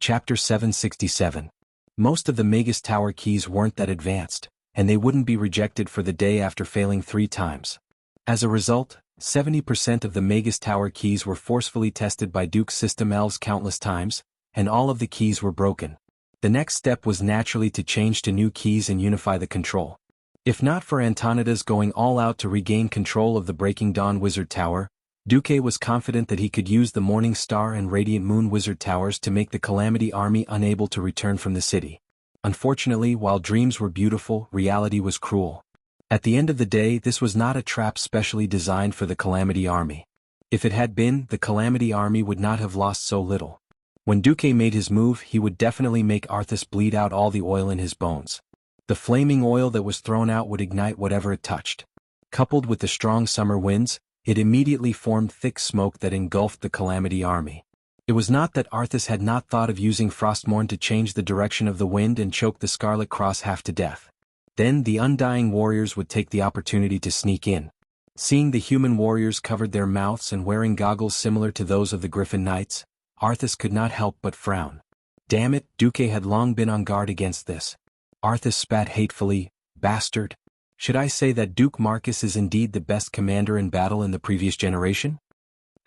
Chapter 767. Most of the Magus Tower keys weren't that advanced, and they wouldn't be rejected for the day after failing 3 times. As a result, 70% of the Magus Tower keys were forcefully tested by Duke's system elves countless times, and all of the keys were broken. The next step was naturally to change to new keys and unify the control. If not for Antonida's going all out to regain control of the Breaking Dawn Wizard Tower, Duque was confident that he could use the Morning Star and Radiant Moon Wizard Towers to make the Calamity Army unable to return from the city. Unfortunately, while dreams were beautiful, reality was cruel. At the end of the day, this was not a trap specially designed for the Calamity Army. If it had been, the Calamity Army would not have lost so little. When Duque made his move, he would definitely make Arthas bleed out all the oil in his bones. The flaming oil that was thrown out would ignite whatever it touched. Coupled with the strong summer winds, it immediately formed thick smoke that engulfed the Calamity Army. It was not that Arthas had not thought of using Frostmourne to change the direction of the wind and choke the Scarlet Cross half to death. Then the Undying Warriors would take the opportunity to sneak in. Seeing the human warriors covered their mouths and wearing goggles similar to those of the Griffin Knights, Arthas could not help but frown. Damn it, Duque had long been on guard against this. Arthas spat hatefully, "Bastard. Should I say that Duke Marcus is indeed the best commander in battle in the previous generation?"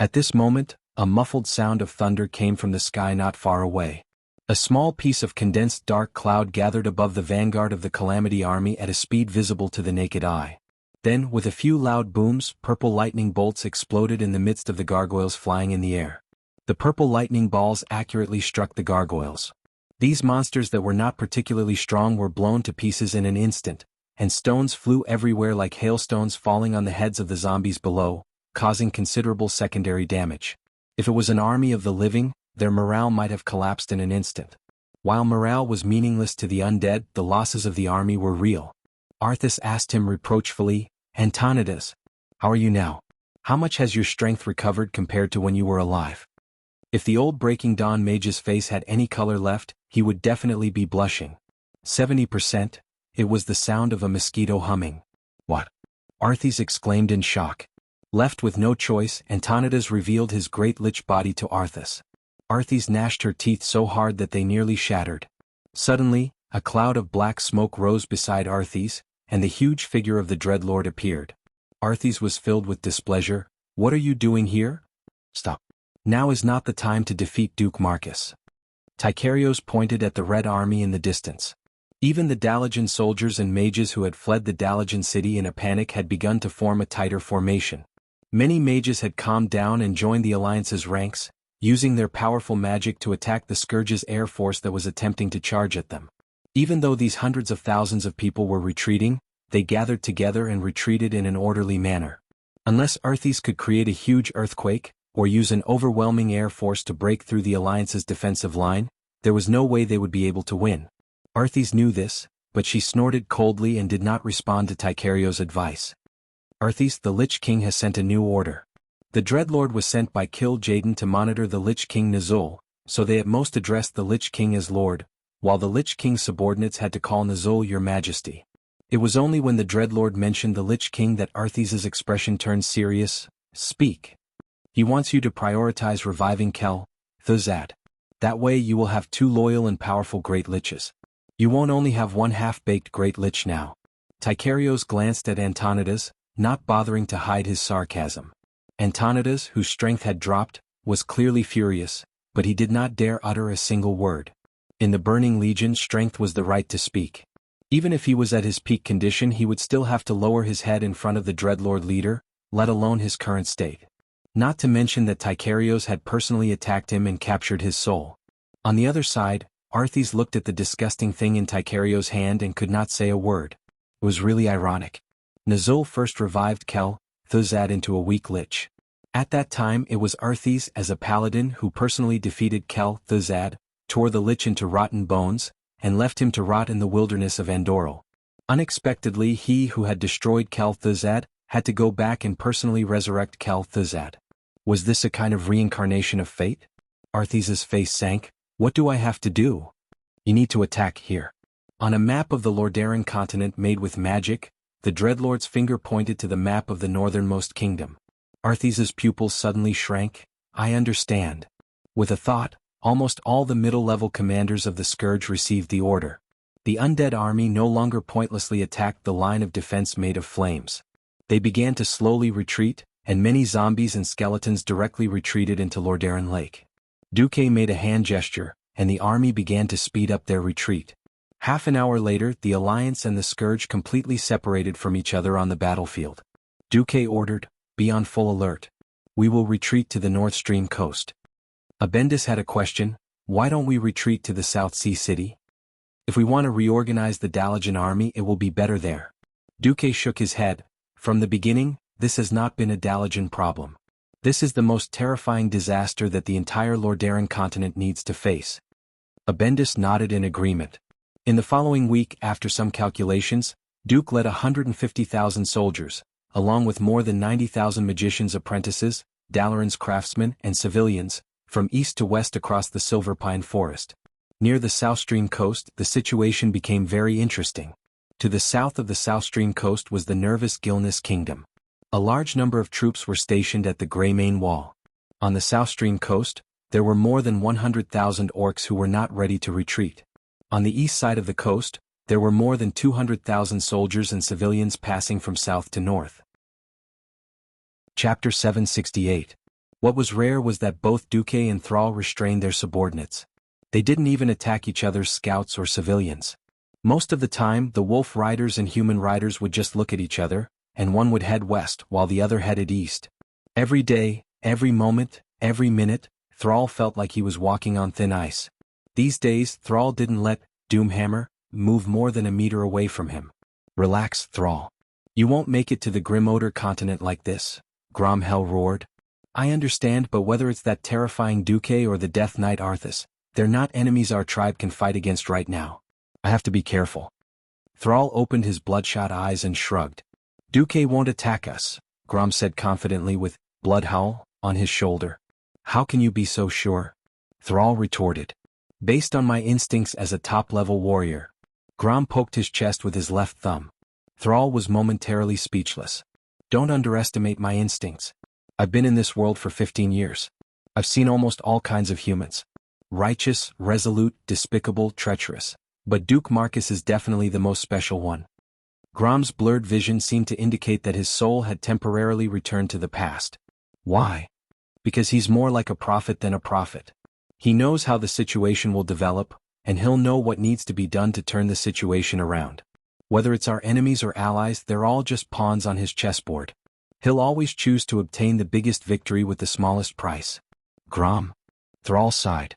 At this moment, a muffled sound of thunder came from the sky not far away. A small piece of condensed dark cloud gathered above the vanguard of the Calamity Army at a speed visible to the naked eye. Then, with a few loud booms, purple lightning bolts exploded in the midst of the gargoyles flying in the air. The purple lightning balls accurately struck the gargoyles. These monsters that were not particularly strong were blown to pieces in an instant, and stones flew everywhere like hailstones falling on the heads of the zombies below, causing considerable secondary damage. If it was an army of the living, their morale might have collapsed in an instant. While morale was meaningless to the undead, the losses of the army were real. Arthas asked him reproachfully, "Antonidas, how are you now? How much has your strength recovered compared to when you were alive?" If the old Breaking Dawn mage's face had any color left, he would definitely be blushing. 70%. It was the sound of a mosquito humming. "What?" Arthas exclaimed in shock. Left with no choice, Antonidas revealed his great lich body to Arthas. Arthas gnashed her teeth so hard that they nearly shattered. Suddenly, a cloud of black smoke rose beside Arthas, and the huge figure of the Dreadlord appeared. Arthas was filled with displeasure. "What are you doing here? Stop. Now is not the time to defeat Duke Marcus." Ticarios pointed at the Red Army in the distance. Even the Dalajan soldiers and mages who had fled the Dalajan city in a panic had begun to form a tighter formation. Many mages had calmed down and joined the Alliance's ranks, using their powerful magic to attack the Scourge's air force that was attempting to charge at them. Even though these hundreds of thousands of people were retreating, they gathered together and retreated in an orderly manner. Unless Arthas could create a huge earthquake, or use an overwhelming air force to break through the Alliance's defensive line, there was no way they would be able to win. Arthas knew this, but she snorted coldly and did not respond to Ticarios' advice. "Arthas, the Lich King has sent a new order." The Dreadlord was sent by Kill Jaden to monitor the Lich King Nazul, so they at most addressed the Lich King as Lord, while the Lich King's subordinates had to call Nazul Your Majesty. It was only when the Dreadlord mentioned the Lich King that Arthas' expression turned serious. "Speak. He wants you to prioritize reviving Kel Thuzad. That way you will have 2 loyal and powerful Great Liches. You won't only have 1 half-baked Great Lich now." Ticarios glanced at Antonidas, not bothering to hide his sarcasm. Antonidas, whose strength had dropped, was clearly furious, but he did not dare utter a single word. In the Burning Legion, strength was the right to speak. Even if he was at his peak condition, he would still have to lower his head in front of the Dreadlord leader, let alone his current state. Not to mention that Ticarios had personally attacked him and captured his soul. On the other side, Arthas looked at the disgusting thing in Ticarios' hand and could not say a word. It was really ironic. Nazul first revived Kel Thuzad into a weak lich. At that time it was Arthas as a paladin who personally defeated Kel Thuzad, tore the lich into rotten bones, and left him to rot in the wilderness of Andoril. Unexpectedly, he who had destroyed Kel Thuzad had to go back and personally resurrect Kel Thuzad. Was this a kind of reincarnation of fate? Arthas' face sank. "What do I have to do?" "You need to attack here." On a map of the Lordaeron continent made with magic, the Dreadlord's finger pointed to the map of the northernmost kingdom. Arthas' pupils suddenly shrank. "I understand." With a thought, Almost all the middle-level commanders of the Scourge received the order. The undead army no longer pointlessly attacked the line of defense made of flames. They began to slowly retreat, and many zombies and skeletons directly retreated into Lordaeron Lake. Duque made a hand gesture, and the army began to speed up their retreat. Half an hour later, the Alliance and the Scourge completely separated from each other on the battlefield. Duque ordered, "Be on full alert. We will retreat to the North Stream coast." Abendis had a question: why don't we retreat to the South Sea City? If we want to reorganize the Dalajan army, it will be better there. Duque shook his head. From the beginning, this has not been a Dalajan problem. This is the most terrifying disaster that the entire Lordaeron continent needs to face. Abendis nodded in agreement. In the following week, after some calculations, Duke led 150,000 soldiers, along with more than 90,000 magicians' apprentices, Dalaran's craftsmen and civilians, from east to west across the Silver Pine Forest. Near the South Stream coast, the situation became very interesting. To the south of the South Stream coast was the nervous Gilnis Kingdom. A large number of troops were stationed at the Greymane Wall. On the South Stream coast, there were more than 100,000 orcs who were not ready to retreat. On the east side of the coast, there were more than 200,000 soldiers and civilians passing from south to north. Chapter 768. What was rare was that both Duque and Thrall restrained their subordinates. They didn't even attack each other's scouts or civilians. Most of the time, the wolf riders and human riders would just look at each other, and one would head west while the other headed east. Every day, every moment, every minute, Thrall felt like he was walking on thin ice. These days, Thrall didn't let Doomhammer move more than a meter away from him. "Relax, Thrall. You won't make it to the Grimodor continent like this," Gromhell roared. "I understand, but whether it's that terrifying Duque or the Death Knight Arthas, they're not enemies our tribe can fight against right now. I have to be careful." Thrall opened his bloodshot eyes and shrugged. "Duque won't attack us," Grom said confidently with Bloodhowl on his shoulder. "How can you be so sure?" Thrall retorted. "Based on my instincts as a top-level warrior." Grom poked his chest with his left thumb. Thrall was momentarily speechless. "Don't underestimate my instincts. I've been in this world for 15 years. I've seen almost all kinds of humans. Righteous, resolute, despicable, treacherous. But Duke Marcus is definitely the most special one." Grom's blurred vision seemed to indicate that his soul had temporarily returned to the past. "Why?" "Because he's more like a prophet than a prophet. He knows how the situation will develop, and he'll know what needs to be done to turn the situation around. Whether it's our enemies or allies, they're all just pawns on his chessboard. He'll always choose to obtain the biggest victory with the smallest price." "Grom?" Thrall sighed.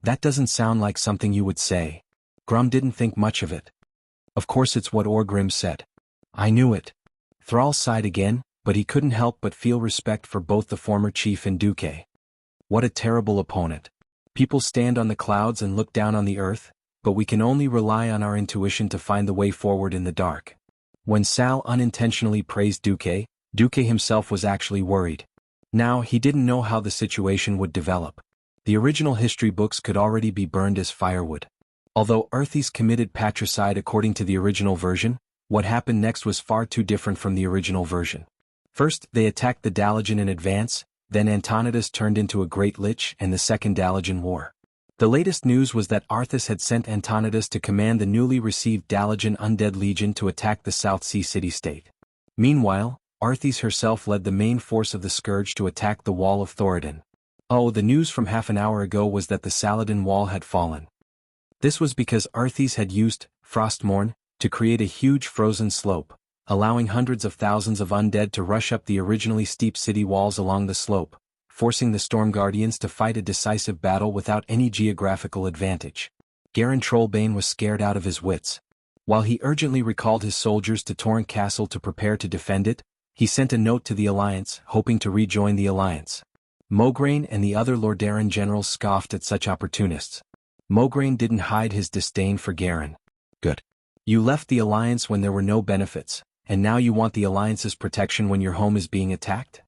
"That doesn't sound like something you would say." Grom didn't think much of it. "Of course it's what Orgrim said." "I knew it." Thrall sighed again, but he couldn't help but feel respect for both the former chief and Duque. What a terrible opponent. People stand on the clouds and look down on the earth, but we can only rely on our intuition to find the way forward in the dark. When Sal unintentionally praised Duque, Duque himself was actually worried. Now, he didn't know how the situation would develop. The original history books could already be burned as firewood. Although Arthas committed patricide according to the original version, what happened next was far too different from the original version. First, they attacked the Dalajan in advance, then Antonidas turned into a great lich and the Second Dalajan War. The latest news was that Arthas had sent Antonidas to command the newly received Dalajan Undead Legion to attack the South Sea city-state. Meanwhile, Arthas herself led the main force of the Scourge to attack the Wall of Thoradin. Oh, the news from half an hour ago was that the Saladin Wall had fallen. This was because Arthas had used Frostmourne to create a huge frozen slope, allowing hundreds of thousands of undead to rush up the originally steep city walls along the slope, forcing the Storm Guardians to fight a decisive battle without any geographical advantage. Garen Trollbane was scared out of his wits. While he urgently recalled his soldiers to Torrent Castle to prepare to defend it, he sent a note to the Alliance, hoping to rejoin the Alliance. Mograine and the other Lordaeron generals scoffed at such opportunists. Mograine didn't hide his disdain for Garen. "Good. You left the Alliance when there were no benefits, and now you want the Alliance's protection when your home is being attacked?"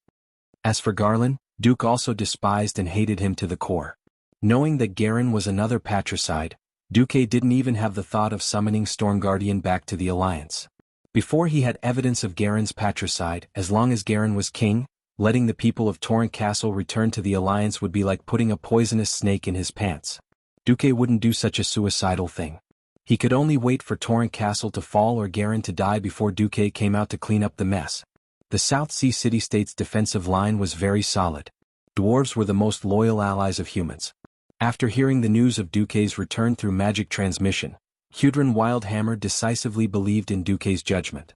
As for Garland, Duke also despised and hated him to the core. Knowing that Garen was another patricide, Duque didn't even have the thought of summoning Stormguardian back to the Alliance. Before he had evidence of Garen's patricide, as long as Garen was king, Letting the people of Torrent Castle return to the Alliance would be like putting a poisonous snake in his pants. Duque wouldn't do such a suicidal thing. He could only wait for Torrent Castle to fall or Garen to die before Duque came out to clean up the mess. The South Sea City-State's defensive line was very solid. Dwarves were the most loyal allies of humans. After hearing the news of Duque's return through magic transmission, Hudrin Wildhammer decisively believed in Duque's judgment.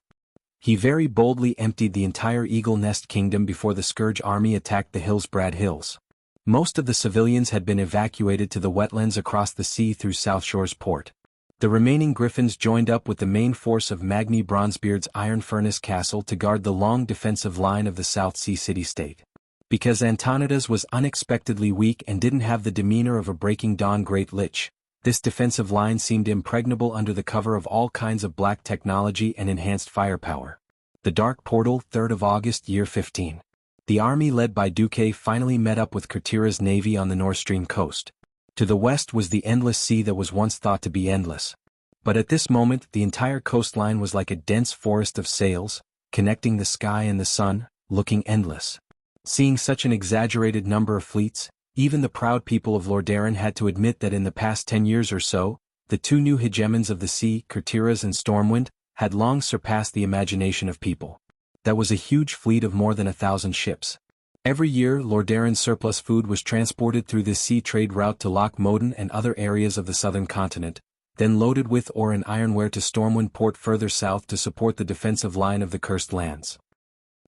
He very boldly emptied the entire Eagle Nest Kingdom before the Scourge army attacked the Hillsbrad Hills. Most of the civilians had been evacuated to the wetlands across the sea through South Shore's port. The remaining Griffins joined up with the main force of Magni Bronzebeard's Iron Furnace Castle to guard the long defensive line of the South Sea City-State. Because Antonidas was unexpectedly weak and didn't have the demeanor of a Breaking Dawn Great Lich, this defensive line seemed impregnable under the cover of all kinds of black technology and enhanced firepower. The Dark Portal, 3rd of August, Year 15. The army led by Duque finally met up with Kurtira's navy on the North Stream coast. To the west was the endless sea that was once thought to be endless. But at this moment the entire coastline was like a dense forest of sails, connecting the sky and the sun, looking endless. Seeing such an exaggerated number of fleets, even the proud people of Lordaeron had to admit that in the past 10 years or so, the two new hegemons of the sea, Kurtiras and Stormwind, had long surpassed the imagination of people. That was a huge fleet of more than 1,000 ships. Every year Lordaeron's surplus food was transported through this sea trade route to Loch Moden and other areas of the southern continent, then loaded with ore and ironware to Stormwind Port further south to support the defensive line of the Cursed Lands.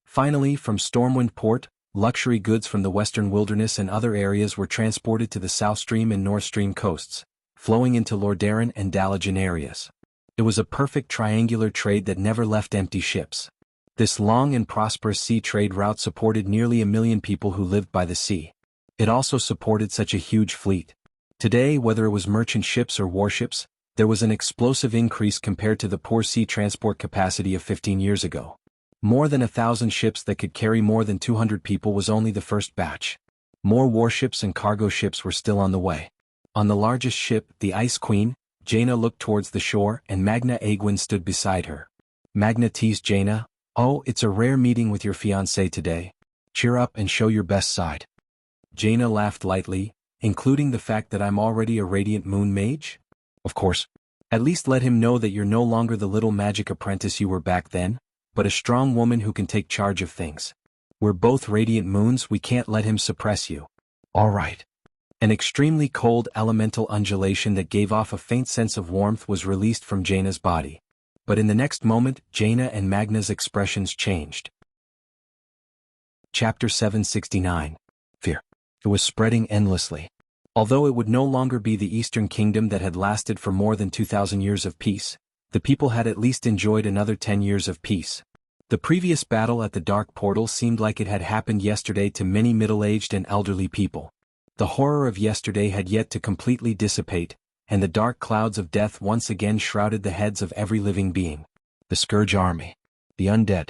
Finally, from Stormwind Port, luxury goods from the western wilderness and other areas were transported to the South Stream and North Stream coasts, flowing into Lordaeron and Dalagen areas. It was a perfect triangular trade that never left empty ships. This long and prosperous sea trade route supported nearly 1 million people who lived by the sea. It also supported such a huge fleet. Today, whether it was merchant ships or warships, there was an explosive increase compared to the poor sea transport capacity of 15 years ago. More than 1,000 ships that could carry more than 200 people was only the first batch. More warships and cargo ships were still on the way. On the largest ship, the Ice Queen, Jaina looked towards the shore and Magna Aegwin stood beside her. Magna teased Jaina, "Oh, it's a rare meeting with your fiancé today. Cheer up and show your best side." Jaina laughed lightly, including the fact that I'm already a Radiant Moon Mage? Of course. At least let him know that you're no longer the little magic apprentice you were back then, but a strong woman who can take charge of things. We're both Radiant Moons, we can't let him suppress you. All right. An extremely cold elemental undulation that gave off a faint sense of warmth was released from Jaina's body. But in the next moment, Jaina and Magna's expressions changed. Chapter 769. Fear. It was spreading endlessly. Although it would no longer be the Eastern Kingdom that had lasted for more than 2,000 years of peace, the people had at least enjoyed another 10 years of peace. The previous battle at the Dark Portal seemed like it had happened yesterday to many middle-aged and elderly people. The horror of yesterday had yet to completely dissipate, and the dark clouds of death once again shrouded the heads of every living being. The Scourge army. The undead.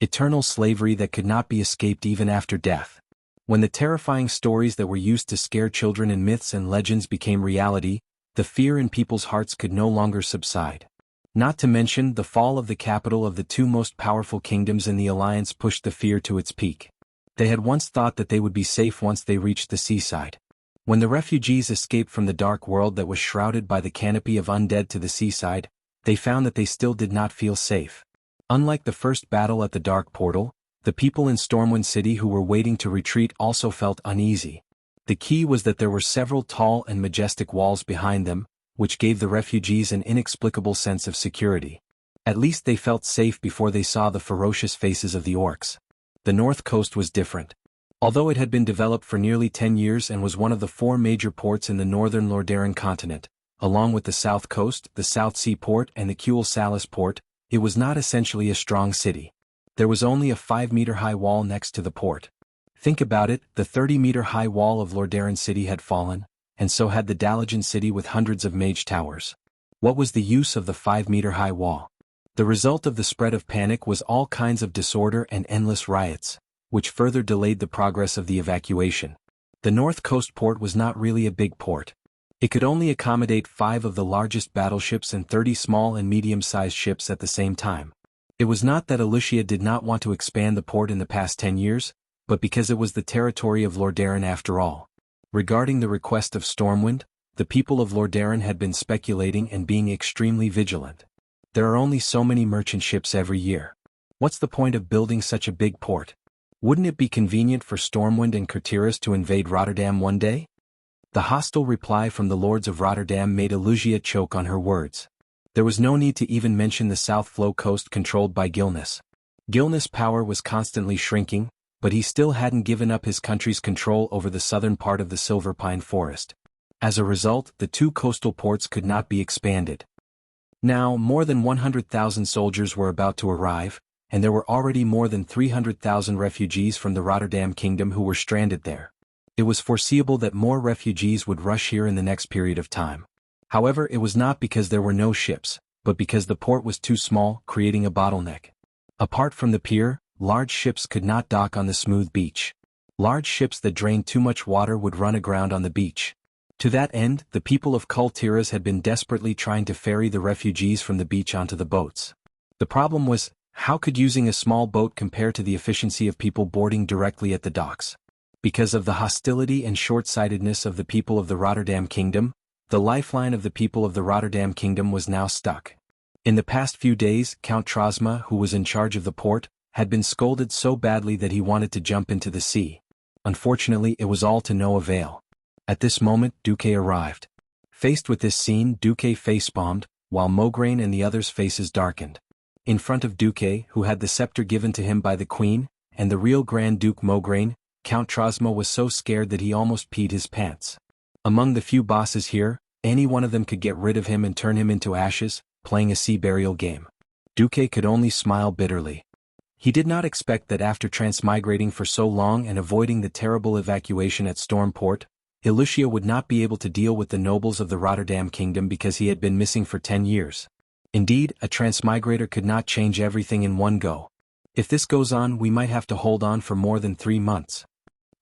Eternal slavery that could not be escaped even after death. When the terrifying stories that were used to scare children in myths and legends became reality, the fear in people's hearts could no longer subside. Not to mention, the fall of the capital of the two most powerful kingdoms in the Alliance pushed the fear to its peak. They had once thought that they would be safe once they reached the seaside. When the refugees escaped from the dark world that was shrouded by the canopy of undead to the seaside, they found that they still did not feel safe. Unlike the first battle at the Dark Portal, the people in Stormwind City who were waiting to retreat also felt uneasy. The key was that there were several tall and majestic walls behind them, which gave the refugees an inexplicable sense of security. At least they felt safe before they saw the ferocious faces of the orcs. The north coast was different. Although it had been developed for nearly 10 years and was one of the 4 major ports in the northern Lordaeron continent, along with the south coast, the South Sea Port and the Kuel Salis Port, it was not essentially a strong city. There was only a 5-meter-high wall next to the port. Think about it, the 30-meter-high wall of Lordaeron City had fallen, and so had the Dalagen City with hundreds of mage towers. What was the use of the 5-meter-high wall? The result of the spread of panic was all kinds of disorder and endless riots, which further delayed the progress of the evacuation. The North Coast port was not really a big port. It could only accommodate 5 of the largest battleships and 30 small and medium-sized ships at the same time. It was not that Alicia did not want to expand the port in the past 10 years, but because it was the territory of Lordaeron after all. Regarding the request of Stormwind, the people of Lordaeron had been speculating and being extremely vigilant. There are only so many merchant ships every year. What's the point of building such a big port? Wouldn't it be convenient for Stormwind and Kurtiras to invade Rotterdam one day? The hostile reply from the lords of Rotterdam made Wuxia choke on her words. There was no need to even mention the South Flow coast controlled by Gilnis. Gilnis' power was constantly shrinking, but he still hadn't given up his country's control over the southern part of the Silver Pine Forest. As a result, the two coastal ports could not be expanded. Now, more than 100,000 soldiers were about to arrive, and there were already more than 300,000 refugees from the Rotterdam Kingdom who were stranded there. It was foreseeable that more refugees would rush here in the next period of time. However, it was not because there were no ships, but because the port was too small, creating a bottleneck. Apart from the pier, large ships could not dock on the smooth beach. Large ships that drained too much water would run aground on the beach. To that end, the people of Kurtiras had been desperately trying to ferry the refugees from the beach onto the boats. The problem was, how could using a small boat compare to the efficiency of people boarding directly at the docks? Because of the hostility and short-sightedness of the people of the Rotterdam Kingdom, the lifeline of the people of the Rotterdam Kingdom was now stuck. In the past few days, Count Trosma, who was in charge of the port, had been scolded so badly that he wanted to jump into the sea. Unfortunately, it was all to no avail. At this moment, Duque arrived. Faced with this scene, Duque face-bombed, while Mograine and the others' faces darkened. In front of Duque, who had the scepter given to him by the Queen, and the real Grand Duke Mograine, Count Trosma was so scared that he almost peed his pants. Among the few bosses here, any one of them could get rid of him and turn him into ashes, playing a sea burial game. Duque could only smile bitterly. He did not expect that after transmigrating for so long and avoiding the terrible evacuation at Stormport, Wuxia would not be able to deal with the nobles of the Rotterdam Kingdom because he had been missing for 10 years. Indeed, a transmigrator could not change everything in one go. If this goes on, we might have to hold on for more than 3 months.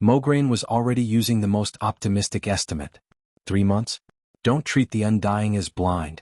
Mograine was already using the most optimistic estimate. 3 months? Don't treat the undying as blind.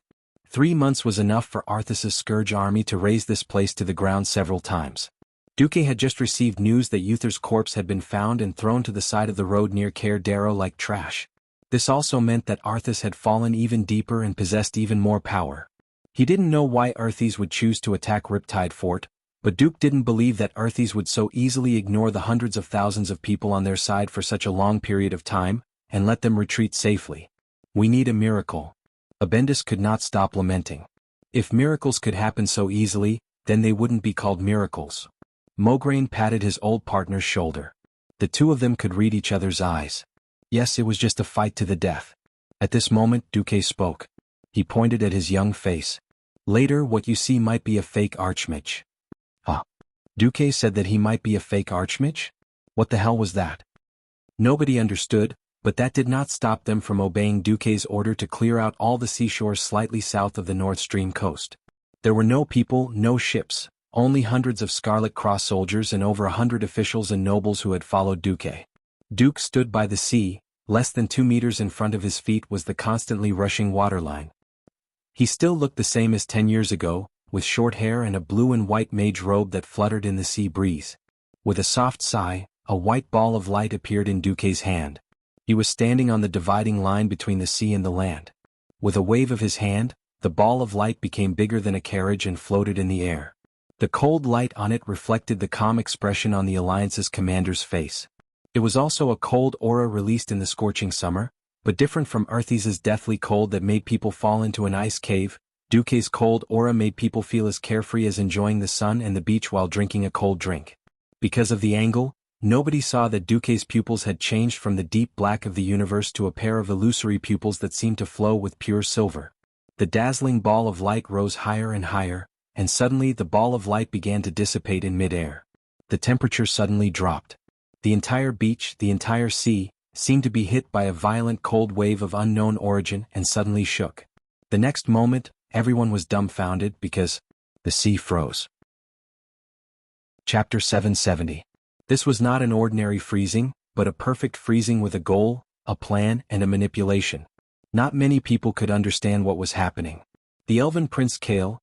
3 months was enough for Arthas's Scourge army to raise this place to the ground several times. Duque had just received news that Uther's corpse had been found and thrown to the side of the road near Cair Darrow like trash. This also meant that Arthas had fallen even deeper and possessed even more power. He didn't know why Arthas would choose to attack Riptide Fort, but Duke didn't believe that Arthas would so easily ignore the hundreds of thousands of people on their side for such a long period of time, and let them retreat safely. We need a miracle. Abendis could not stop lamenting. If miracles could happen so easily, then they wouldn't be called miracles. Mograine patted his old partner's shoulder. The two of them could read each other's eyes. Yes, it was just a fight to the death. At this moment, Duque spoke. He pointed at his young face. Later, what you see might be a fake archmage. Huh? Duque said that he might be a fake archmage? What the hell was that? Nobody understood, but that did not stop them from obeying Duque's order to clear out all the seashores slightly south of the North Stream coast. There were no people, no ships, only hundreds of Scarlet Cross soldiers and over 100 officials and nobles who had followed Duque. Duke stood by the sea. Less than 2 meters in front of his feet was the constantly rushing waterline. He still looked the same as 10 years ago, with short hair and a blue and white mage robe that fluttered in the sea breeze. With a soft sigh, a white ball of light appeared in Duque's hand. He was standing on the dividing line between the sea and the land. With a wave of his hand, the ball of light became bigger than a carriage and floated in the air. The cold light on it reflected the calm expression on the Alliance's commander's face. It was also a cold aura released in the scorching summer, but different from Arthas's deathly cold that made people fall into an ice cave. Duque's cold aura made people feel as carefree as enjoying the sun and the beach while drinking a cold drink. Because of the angle, nobody saw that Duque's pupils had changed from the deep black of the universe to a pair of illusory pupils that seemed to flow with pure silver. The dazzling ball of light rose higher and higher, and suddenly the ball of light began to dissipate in mid-air. The temperature suddenly dropped. The entire beach, the entire sea, seemed to be hit by a violent cold wave of unknown origin and suddenly shook. The next moment, everyone was dumbfounded because the sea froze. Chapter 770. This was not an ordinary freezing, but a perfect freezing with a goal, a plan, and a manipulation. Not many people could understand what was happening. The elven Prince Kael,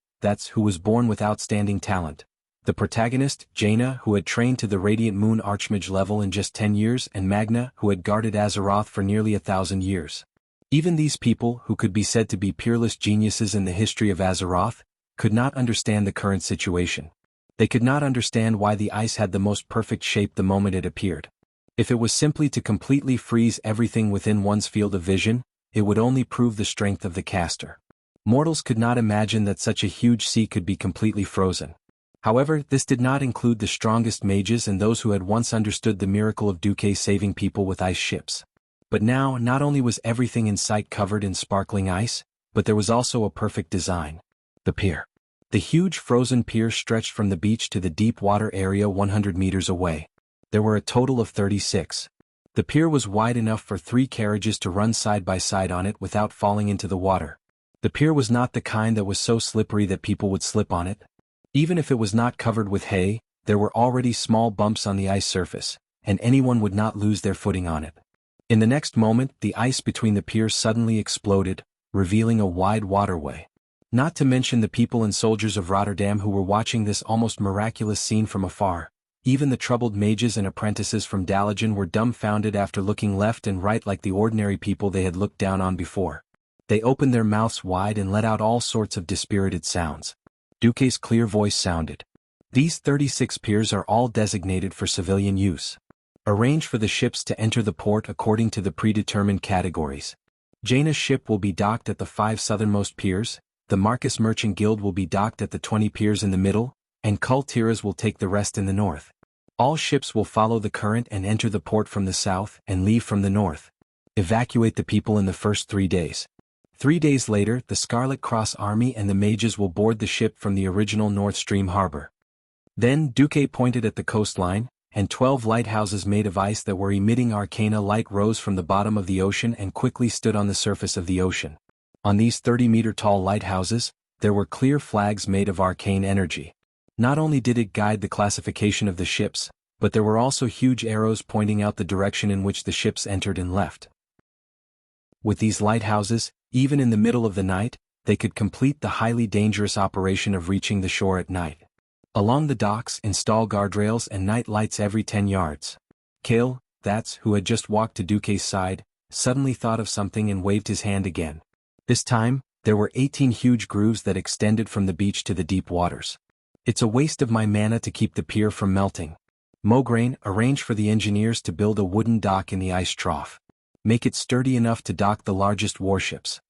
who was born with outstanding talent, The protagonist, Jaina, who had trained to the Radiant Moon Archmage level in just 10 years, and Magna, who had guarded Azeroth for nearly 1,000 years. Even these people, who could be said to be peerless geniuses in the history of Azeroth, could not understand the current situation. They could not understand why the ice had the most perfect shape the moment it appeared. If it was simply to completely freeze everything within one's field of vision, it would only prove the strength of the caster. Mortals could not imagine that such a huge sea could be completely frozen. However, this did not include the strongest mages and those who had once understood the miracle of Duque saving people with ice ships. But now, not only was everything in sight covered in sparkling ice, but there was also a perfect design. The pier. The huge frozen pier stretched from the beach to the deep water area 100 meters away. There were a total of 36. The pier was wide enough for 3 carriages to run side by side on it without falling into the water. The pier was not the kind that was so slippery that people would slip on it. Even if it was not covered with hay, there were already small bumps on the ice surface, and anyone would not lose their footing on it. In the next moment, the ice between the piers suddenly exploded, revealing a wide waterway. Not to mention the people and soldiers of Rotterdam who were watching this almost miraculous scene from afar. Even the troubled mages and apprentices from Dalagen were dumbfounded after looking left and right like the ordinary people they had looked down on before. They opened their mouths wide and let out all sorts of dispirited sounds. Duque's clear voice sounded. These 36 piers are all designated for civilian use. Arrange for the ships to enter the port according to the predetermined categories. Jaina's ship will be docked at the 5 southernmost piers, the Marcus Merchant Guild will be docked at the 20 piers in the middle, and Kultiras will take the rest in the north. All ships will follow the current and enter the port from the south and leave from the north. Evacuate the people in the first 3 days. 3 days later, the Scarlet Cross Army and the mages will board the ship from the original North Stream harbor. Then Duque pointed at the coastline, and 12 lighthouses made of ice that were emitting arcana light rose from the bottom of the ocean and quickly stood on the surface of the ocean. On these 30-meter-tall lighthouses, there were clear flags made of arcane energy. Not only did it guide the classification of the ships, but there were also huge arrows pointing out the direction in which the ships entered and left. With these lighthouses, even in the middle of the night, they could complete the highly dangerous operation of reaching the shore at night. Along the docks, install guardrails and night lights every 10 yards. Kale, who had just walked to Duque's side, suddenly thought of something and waved his hand again. This time, there were 18 huge grooves that extended from the beach to the deep waters. It's a waste of my mana to keep the pier from melting. Mograine, arrange for the engineers to build a wooden dock in the ice trough. Make it sturdy enough to dock the largest warships.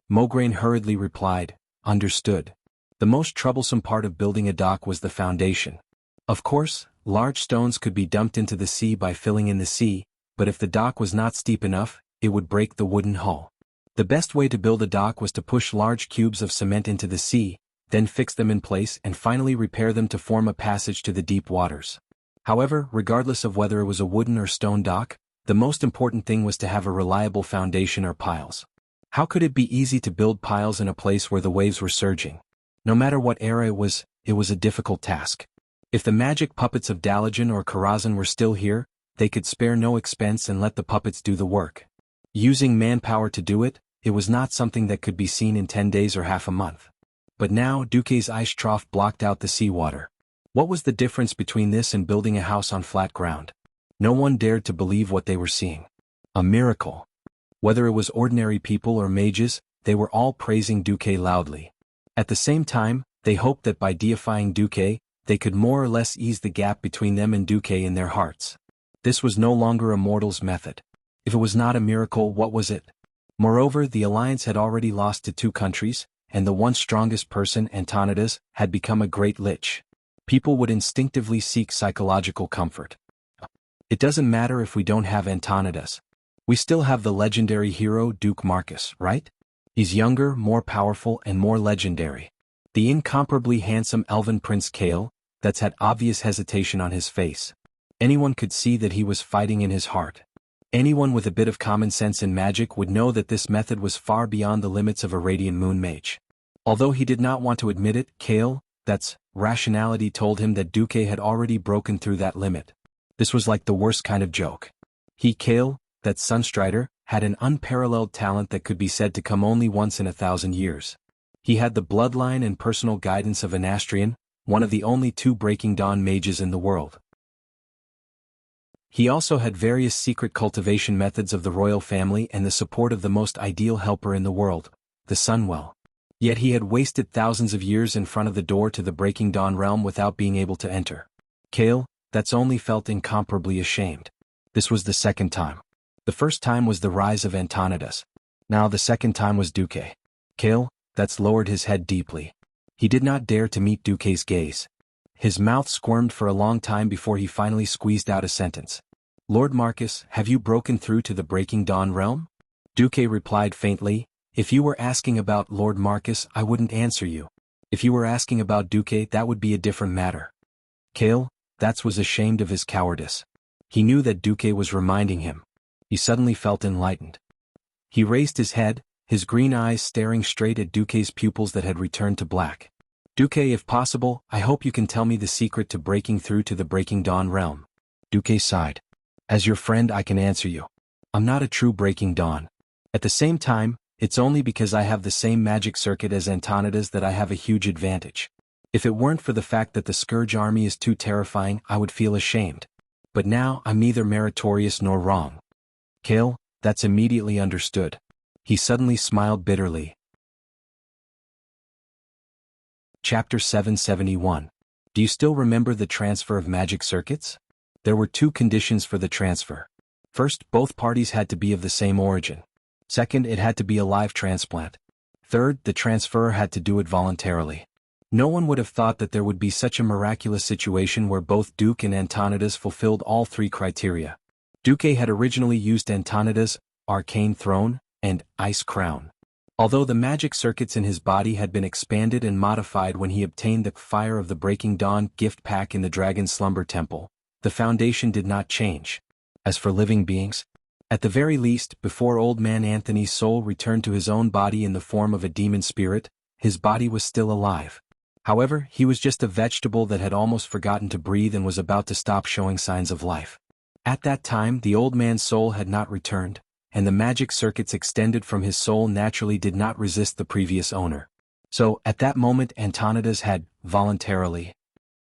Mograine hurriedly replied, understood. The most troublesome part of building a dock was the foundation. Of course, large stones could be dumped into the sea by filling in the sea, but if the dock was not steep enough, it would break the wooden hull. The best way to build a dock was to push large cubes of cement into the sea, then fix them in place and finally repair them to form a passage to the deep waters. However, regardless of whether it was a wooden or stone dock, the most important thing was to have a reliable foundation or piles. How could it be easy to build piles in a place where the waves were surging? No matter what era it was a difficult task. If the magic puppets of Dalagen or Karazhan were still here, they could spare no expense and let the puppets do the work. Using manpower to do it, it was not something that could be seen in 10 days or half a month. But now Duque's ice trough blocked out the seawater. What was the difference between this and building a house on flat ground? No one dared to believe what they were seeing. A miracle. Whether it was ordinary people or mages, they were all praising Duque loudly. At the same time, they hoped that by deifying Duque, they could more or less ease the gap between them and Duque in their hearts. This was no longer a mortal's method. If it was not a miracle, what was it? Moreover, the alliance had already lost to 2 countries, and the once strongest person, Antonidas, had become a great lich. People would instinctively seek psychological comfort. It doesn't matter if we don't have Antonidas. We still have the legendary hero Duke Marcus, right? He's younger, more powerful, and more legendary. The incomparably handsome elven Prince Kale, that's had obvious hesitation on his face. Anyone could see that he was fighting in his heart. Anyone with a bit of common sense in magic would know that this method was far beyond the limits of a Radiant Moon mage. Although he did not want to admit it, Kale, rationality told him that Duque had already broken through that limit. This was like the worst kind of joke. He, Kale, Sunstrider, had an unparalleled talent that could be said to come only once in 1,000 years. He had the bloodline and personal guidance of an Astrian, one of the only 2 Breaking Dawn mages in the world. He also had various secret cultivation methods of the royal family and the support of the most ideal helper in the world, the Sunwell. Yet he had wasted thousands of years in front of the door to the Breaking Dawn realm without being able to enter. Kale, that's only felt incomparably ashamed. This was the second time. The first time was the rise of Antonidas. Now the second time was Duque. Kale, that's lowered his head deeply. He did not dare to meet Duque's gaze. His mouth squirmed for a long time before he finally squeezed out a sentence. Lord Marcus, have you broken through to the Breaking Dawn realm? Duque replied faintly, if you were asking about Lord Marcus, I wouldn't answer you. If you were asking about Duque, that would be a different matter. Kale, that was ashamed of his cowardice. He knew that Duque was reminding him. He suddenly felt enlightened. He raised his head, his green eyes staring straight at Duque's pupils that had returned to black. Duque, if possible, I hope you can tell me the secret to breaking through to the Breaking Dawn realm. Duque sighed. As your friend, I can answer you. I'm not a true Breaking Dawn. At the same time, it's only because I have the same magic circuit as Antonidas that I have a huge advantage. If it weren't for the fact that the Scourge army is too terrifying, I would feel ashamed. But now I'm neither meritorious nor wrong. Kale, that's immediately understood. He suddenly smiled bitterly. Chapter 771. Do you still remember the transfer of magic circuits? There were 2 conditions for the transfer. First, both parties had to be of the same origin. Second, it had to be a live transplant. Third, the transferor had to do it voluntarily. No one would have thought that there would be such a miraculous situation where both Duque and Antonidas fulfilled all 3 criteria. Duque had originally used Antonidas' arcane throne and ice crown. Although the magic circuits in his body had been expanded and modified when he obtained the Fire of the Breaking Dawn gift pack in the Dragon Slumber Temple, the foundation did not change. As for living beings, at the very least, before old man Anthony's soul returned to his own body in the form of a demon spirit, his body was still alive. However, he was just a vegetable that had almost forgotten to breathe and was about to stop showing signs of life. At that time, the old man's soul had not returned, and the magic circuits extended from his soul naturally did not resist the previous owner. So, at that moment, Antonidas had, voluntarily,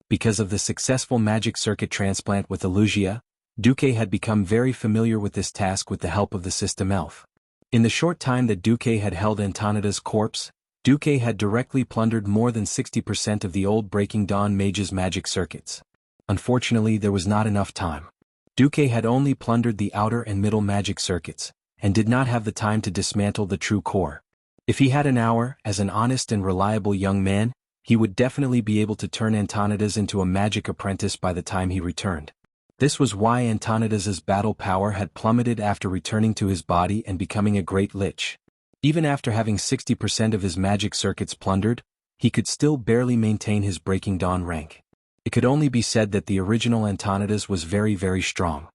because of the successful magic circuit transplant with Elugia, Duque had become very familiar with this task with the help of the system elf. In the short time that Duque had held Antonidas' corpse, Duque had directly plundered more than 60% of the old Breaking Dawn mage's magic circuits. Unfortunately, there was not enough time. Duque had only plundered the outer and middle magic circuits, and did not have the time to dismantle the true core. If he had an hour, as an honest and reliable young man, he would definitely be able to turn Antonidas into a magic apprentice by the time he returned. This was why Antonidas's battle power had plummeted after returning to his body and becoming a great lich. Even after having 60% of his magic circuits plundered, he could still barely maintain his Breaking Dawn rank. It could only be said that the original Antonidas was very, very strong.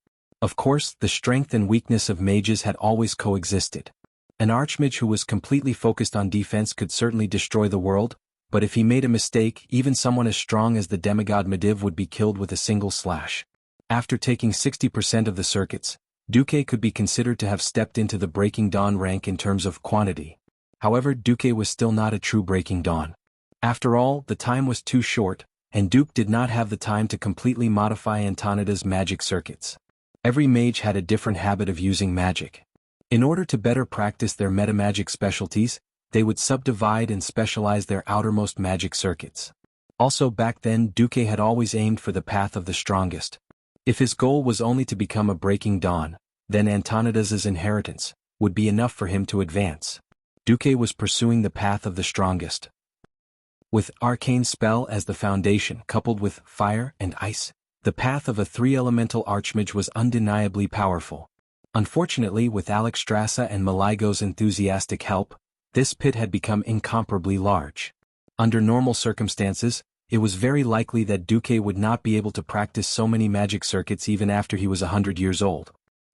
Of course, the strength and weakness of mages had always coexisted. An archmage who was completely focused on defense could certainly destroy the world, but if he made a mistake, even someone as strong as the demigod Medivh would be killed with a single slash. After taking 60% of the circuits, Duque could be considered to have stepped into the Breaking Dawn rank in terms of quantity. However, Duque was still not a true Breaking Dawn. After all, the time was too short, and Duque did not have the time to completely modify Antonidas' magic circuits. Every mage had a different habit of using magic. In order to better practice their metamagic specialties, they would subdivide and specialize their outermost magic circuits. Also back then, Duque had always aimed for the path of the strongest. If his goal was only to become a Breaking Dawn, then Antonidas's inheritance would be enough for him to advance. Duque was pursuing the path of the strongest. With arcane spell as the foundation coupled with fire and ice, the path of a 3-elemental archmage was undeniably powerful. Unfortunately, with Alexstrasza and Maligo's enthusiastic help, this pit had become incomparably large. Under normal circumstances, it was very likely that Duque would not be able to practice so many magic circuits even after he was 100 years old.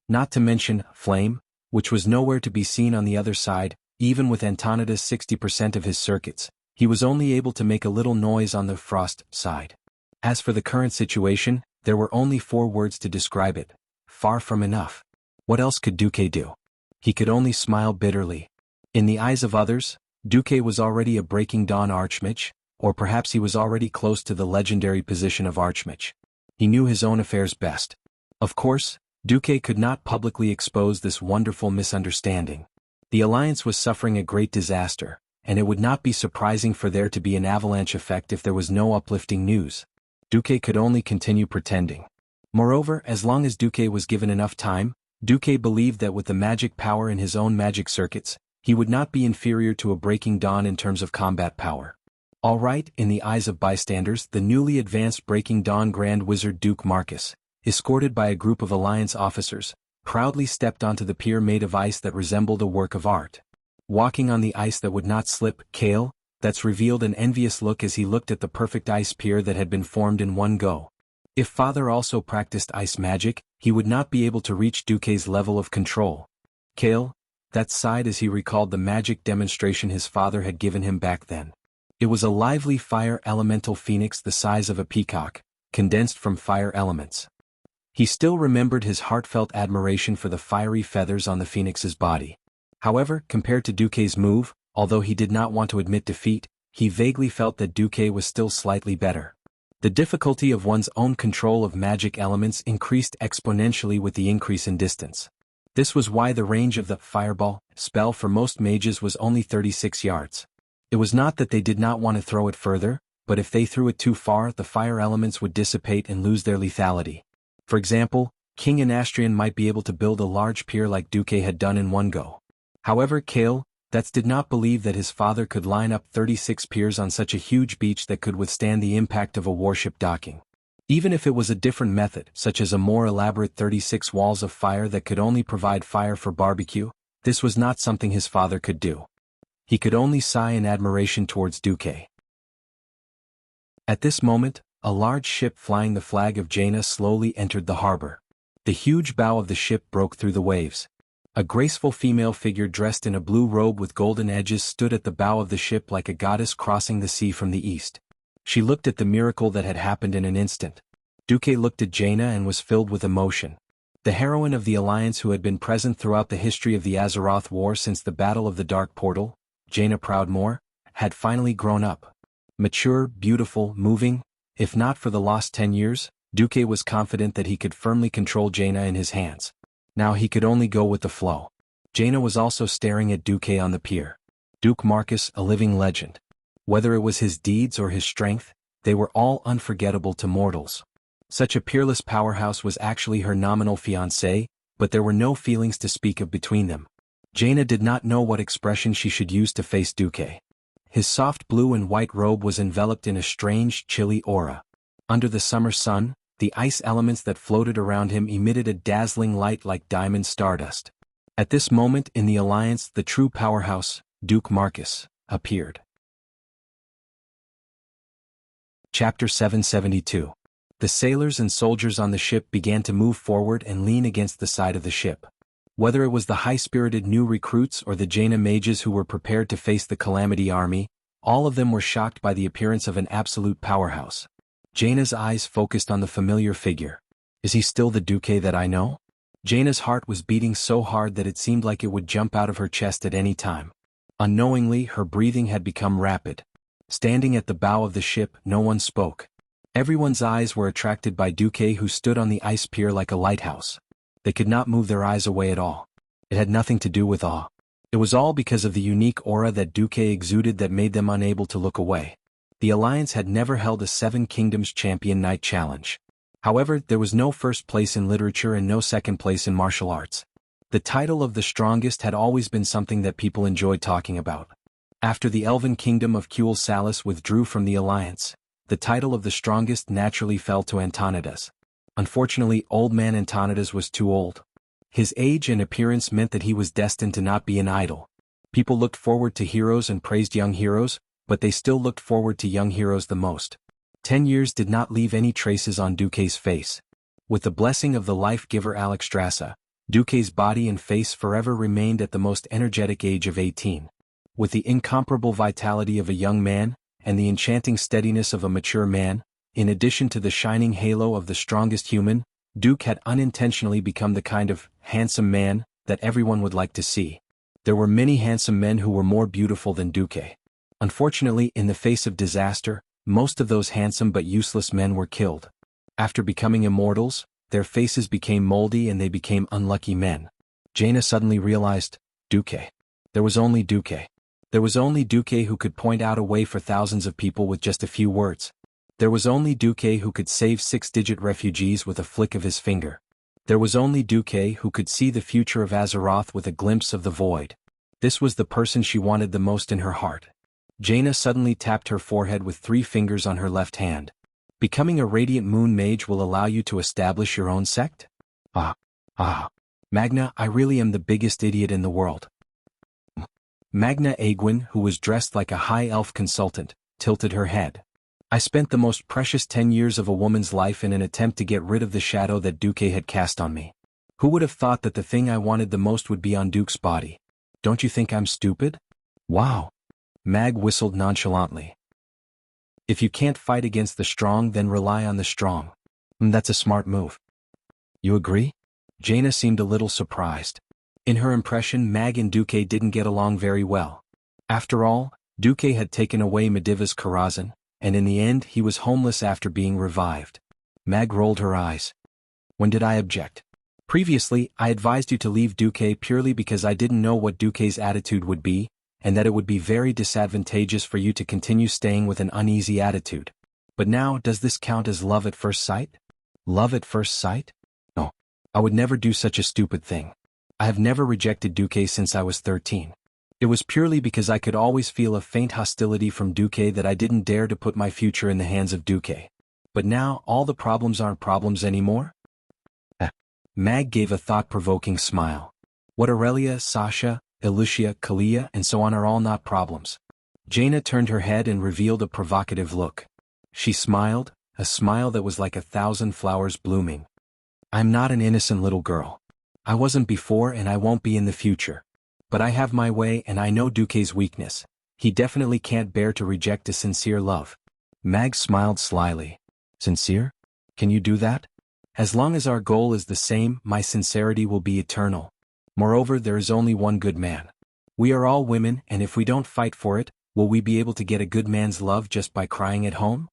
Not to mention, flame, which was nowhere to be seen on the other side, even with Antonidas' 60% of his circuits, he was only able to make a little noise on the frost side. As for the current situation, there were only 4 words to describe it: far from enough. What else could Duque do? He could only smile bitterly. In the eyes of others, Duque was already a Breaking Dawn archmage, or perhaps he was already close to the legendary position of Archmage. He knew his own affairs best. Of course, Duque could not publicly expose this wonderful misunderstanding. The alliance was suffering a great disaster, and it would not be surprising for there to be an avalanche effect if there was no uplifting news. Duque could only continue pretending. Moreover, as long as Duque was given enough time, Duque believed that with the magic power in his own magic circuits, he would not be inferior to a Breaking Dawn in terms of combat power. All right, in the eyes of bystanders, the newly advanced Breaking Dawn Grand Wizard Duke Marcus, escorted by a group of Alliance officers, proudly stepped onto the pier made of ice that resembled a work of art. Walking on the ice that would not slip, Kale, that's revealed an envious look as he looked at the perfect ice pier that had been formed in one go. If Father also practiced ice magic, he would not be able to reach Duque's level of control. Kale, that sighed as he recalled the magic demonstration his father had given him back then. It was a lively fire elemental phoenix the size of a peacock, condensed from fire elements. He still remembered his heartfelt admiration for the fiery feathers on the phoenix's body. However, compared to Duque's move, although he did not want to admit defeat, he vaguely felt that Duque was still slightly better. The difficulty of one's own control of magic elements increased exponentially with the increase in distance. This was why the range of the fireball spell for most mages was only 36 yards. It was not that they did not want to throw it further, but if they threw it too far, the fire elements would dissipate and lose their lethality. For example, King Anastrian might be able to build a large pier like Duque had done in one go. However, Kale, that did not believe that his father could line up 36 piers on such a huge beach that could withstand the impact of a warship docking. Even if it was a different method, such as a more elaborate 36 walls of fire that could only provide fire for barbecue, this was not something his father could do. He could only sigh in admiration towards Duque. At this moment, a large ship flying the flag of Jaina slowly entered the harbor. The huge bow of the ship broke through the waves. A graceful female figure dressed in a blue robe with golden edges stood at the bow of the ship like a goddess crossing the sea from the east. She looked at the miracle that had happened in an instant. Duque looked at Jaina and was filled with emotion. The heroine of the Alliance who had been present throughout the history of the Azeroth War since the Battle of the Dark Portal, Jaina Proudmoore, had finally grown up. Mature, beautiful, moving. If not for the lost 10 years, Duque was confident that he could firmly control Jaina in his hands. Now he could only go with the flow. Jaina was also staring at Duque on the pier. Duke Marcus, a living legend. Whether it was his deeds or his strength, they were all unforgettable to mortals. Such a peerless powerhouse was actually her nominal fiancé, but there were no feelings to speak of between them. Jaina did not know what expression she should use to face Duque. His soft blue and white robe was enveloped in a strange, chilly aura. Under the summer sun, the ice elements that floated around him emitted a dazzling light like diamond stardust. At this moment in the Alliance, the true powerhouse, Duke Marcus, appeared. Chapter 772. The sailors and soldiers on the ship began to move forward and lean against the side of the ship. Whether it was the high-spirited new recruits or the Jaina mages who were prepared to face the Calamity army, all of them were shocked by the appearance of an absolute powerhouse. Jaina's eyes focused on the familiar figure. Is he still the Duque that I know? Jaina's heart was beating so hard that it seemed like it would jump out of her chest at any time. Unknowingly, her breathing had become rapid. Standing at the bow of the ship, no one spoke. Everyone's eyes were attracted by Duque, who stood on the ice pier like a lighthouse. They could not move their eyes away at all. It had nothing to do with awe. It was all because of the unique aura that Duque exuded that made them unable to look away. The Alliance had never held a Seven Kingdoms Champion Night Challenge. However, there was no first place in literature and no second place in martial arts. The title of the strongest had always been something that people enjoyed talking about. After the Elven Kingdom of Kuel Salis withdrew from the Alliance, the title of the strongest naturally fell to Antonidas. Unfortunately, old man Antonidas was too old. His age and appearance meant that he was destined to not be an idol. People looked forward to heroes and praised young heroes, but they still looked forward to young heroes the most. 10 years did not leave any traces on Duque's face. With the blessing of the life-giver Alexstrasza, Duque's body and face forever remained at the most energetic age of 18. With the incomparable vitality of a young man, and the enchanting steadiness of a mature man, in addition to the shining halo of the strongest human, Duque had unintentionally become the kind of handsome man that everyone would like to see. There were many handsome men who were more beautiful than Duque. Unfortunately, in the face of disaster, most of those handsome but useless men were killed. After becoming immortals, their faces became moldy and they became unlucky men. Jaina suddenly realized, Duque. There was only Duque. There was only Duque who could point out a way for thousands of people with just a few words. There was only Duque who could save 6-digit refugees with a flick of his finger. There was only Duque who could see the future of Azeroth with a glimpse of the void. This was the person she wanted the most in her heart. Jaina suddenly tapped her forehead with 3 fingers on her left hand. Becoming a Radiant Moon Mage will allow you to establish your own sect? Magna, I really am the biggest idiot in the world. Magna Aegwin, who was dressed like a high elf consultant, tilted her head. I spent the most precious 10 years of a woman's life in an attempt to get rid of the shadow that Duque had cast on me. Who would have thought that the thing I wanted the most would be on Duke's body? Don't you think I'm stupid? Wow. Mag whistled nonchalantly. If you can't fight against the strong, then rely on the strong. That's a smart move. You agree? Jaina seemed a little surprised. In her impression, Mag and Duque didn't get along very well. After all, Duque had taken away Mediva's Karazhan, and in the end he was homeless after being revived. Mag rolled her eyes. When did I object? Previously, I advised you to leave Duque purely because I didn't know what Duque's attitude would be, and that it would be very disadvantageous for you to continue staying with an uneasy attitude. But now, does this count as love at first sight? Love at first sight? No. I would never do such a stupid thing. I have never rejected Duque since I was 13. It was purely because I could always feel a faint hostility from Duque that I didn't dare to put my future in the hands of Duque. But now, all the problems aren't problems anymore? Mag gave a thought-provoking smile. What Aurelia, Sasha, Elucia, Kalia, and so on are all not problems. Jaina turned her head and revealed a provocative look. She smiled, a smile that was like 1,000 flowers blooming. I'm not an innocent little girl. I wasn't before and I won't be in the future. But I have my way and I know Duque's weakness. He definitely can't bear to reject a sincere love. Mag smiled slyly. Sincere? Can you do that? As long as our goal is the same, my sincerity will be eternal. Moreover, there is only one good man. We are all women, and if we don't fight for it, will we be able to get a good man's love just by crying at home?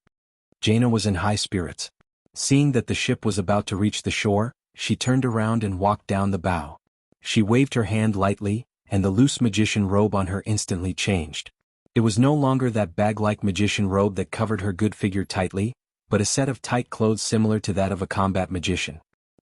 Jaina was in high spirits. Seeing that the ship was about to reach the shore, she turned around and walked down the bow. She waved her hand lightly, and the loose magician robe on her instantly changed. It was no longer that bag-like magician robe that covered her good figure tightly, but a set of tight clothes similar to that of a combat magician.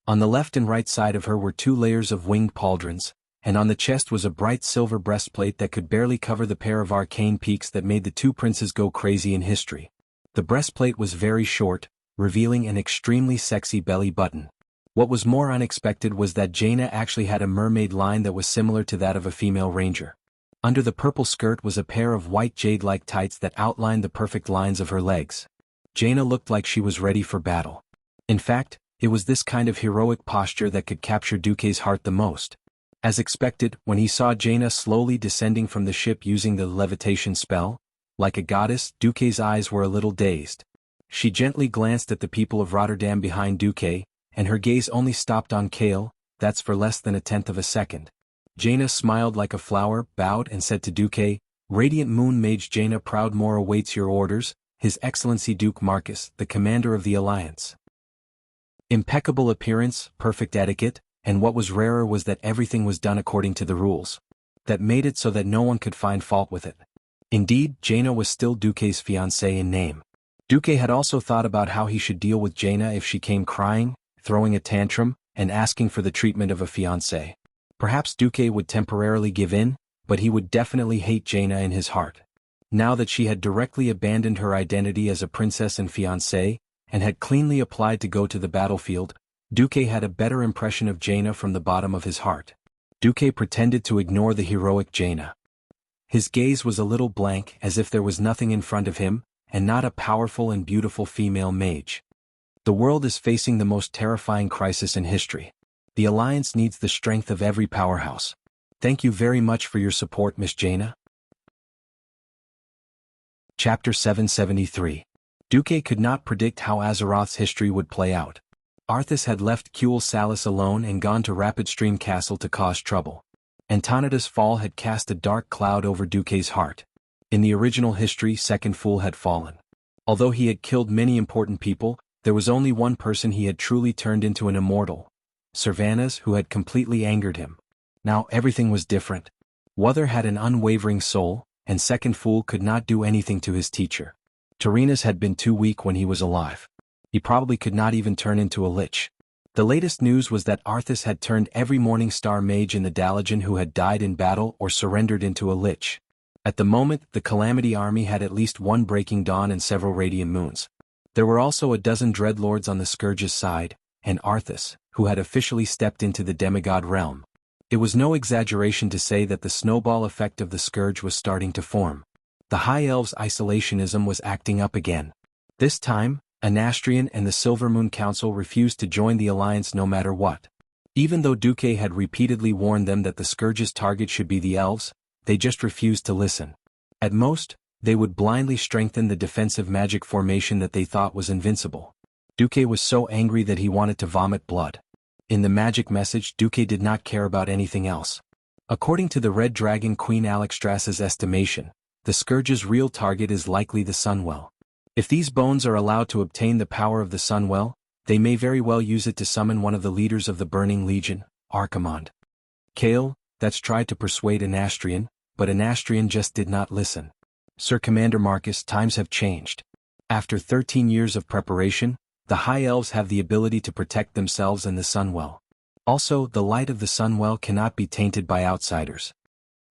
On the left and right side of her were 2 layers of winged pauldrons, and on the chest was a bright silver breastplate that could barely cover the pair of arcane peaks that made the 2 princes go crazy in history. The breastplate was very short, revealing an extremely sexy belly button. What was more unexpected was that Jaina actually had a mermaid line that was similar to that of a female ranger. Under the purple skirt was a pair of white jade-like tights that outlined the perfect lines of her legs. Jaina looked like she was ready for battle. In fact, it was this kind of heroic posture that could capture Duque's heart the most. As expected, when he saw Jaina slowly descending from the ship using the levitation spell, like a goddess, Duque's eyes were a little dazed. She gently glanced at the people of Rotterdam behind Duque, and her gaze only stopped on Kale, that's for less than 1/10 of a second. Jaina smiled like a flower, bowed and said to Duque, Radiant Moon Mage Jaina Proudmoore awaits your orders, His Excellency Duke Marcus, the commander of the Alliance. Impeccable appearance, perfect etiquette, and what was rarer was that everything was done according to the rules. That made it so that no one could find fault with it. Indeed, Jaina was still Duque's fiancée in name. Duque had also thought about how he should deal with Jaina if she came crying, throwing a tantrum, and asking for the treatment of a fiancée. Perhaps Duque would temporarily give in, but he would definitely hate Jaina in his heart. Now that she had directly abandoned her identity as a princess and fiancée, and had cleanly applied to go to the battlefield, Duque had a better impression of Jaina from the bottom of his heart. Duque pretended to ignore the heroic Jaina. His gaze was a little blank, as if there was nothing in front of him, and not a powerful and beautiful female mage. The world is facing the most terrifying crisis in history. The Alliance needs the strength of every powerhouse. Thank you very much for your support, Miss Jaina. Chapter 773. Duque could not predict how Azeroth's history would play out. Arthas had left Kuel Salis alone and gone to Rapid Stream Castle to cause trouble. Antonida's fall had cast a dark cloud over Duque's heart. In the original history, Second Fool had fallen. Although he had killed many important people, there was only one person he had truly turned into an immortal. Servanas, who had completely angered him. Now everything was different. Wuther had an unwavering soul, and Second Fool could not do anything to his teacher. Tyrrhenus had been too weak when he was alive. He probably could not even turn into a lich. The latest news was that Arthas had turned every Morning Star mage in the Dalagen who had died in battle or surrendered into a lich. At the moment, the Calamity army had at least one Breaking Dawn and several Radiant Moons. There were also a dozen Dreadlords on the Scourge's side, and Arthas, who had officially stepped into the demigod realm. It was no exaggeration to say that the snowball effect of the Scourge was starting to form. The High Elves' isolationism was acting up again. This time, Anastrian and the Silvermoon Council refused to join the alliance no matter what. Even though Duque had repeatedly warned them that the Scourge's target should be the elves, they just refused to listen. At most, they would blindly strengthen the defensive magic formation that they thought was invincible. Duque was so angry that he wanted to vomit blood. In the magic message, Duque did not care about anything else. According to the Red Dragon Queen Alexstrasza's estimation, the Scourge's real target is likely the Sunwell. If these bones are allowed to obtain the power of the Sunwell, they may very well use it to summon one of the leaders of the Burning Legion, Archimonde. Kale, that's tried to persuade Anastrian, but Anastrian just did not listen. Sir Commander Marcus, times have changed. After 13 years of preparation, the High Elves have the ability to protect themselves and the Sunwell. Also, the light of the Sunwell cannot be tainted by outsiders.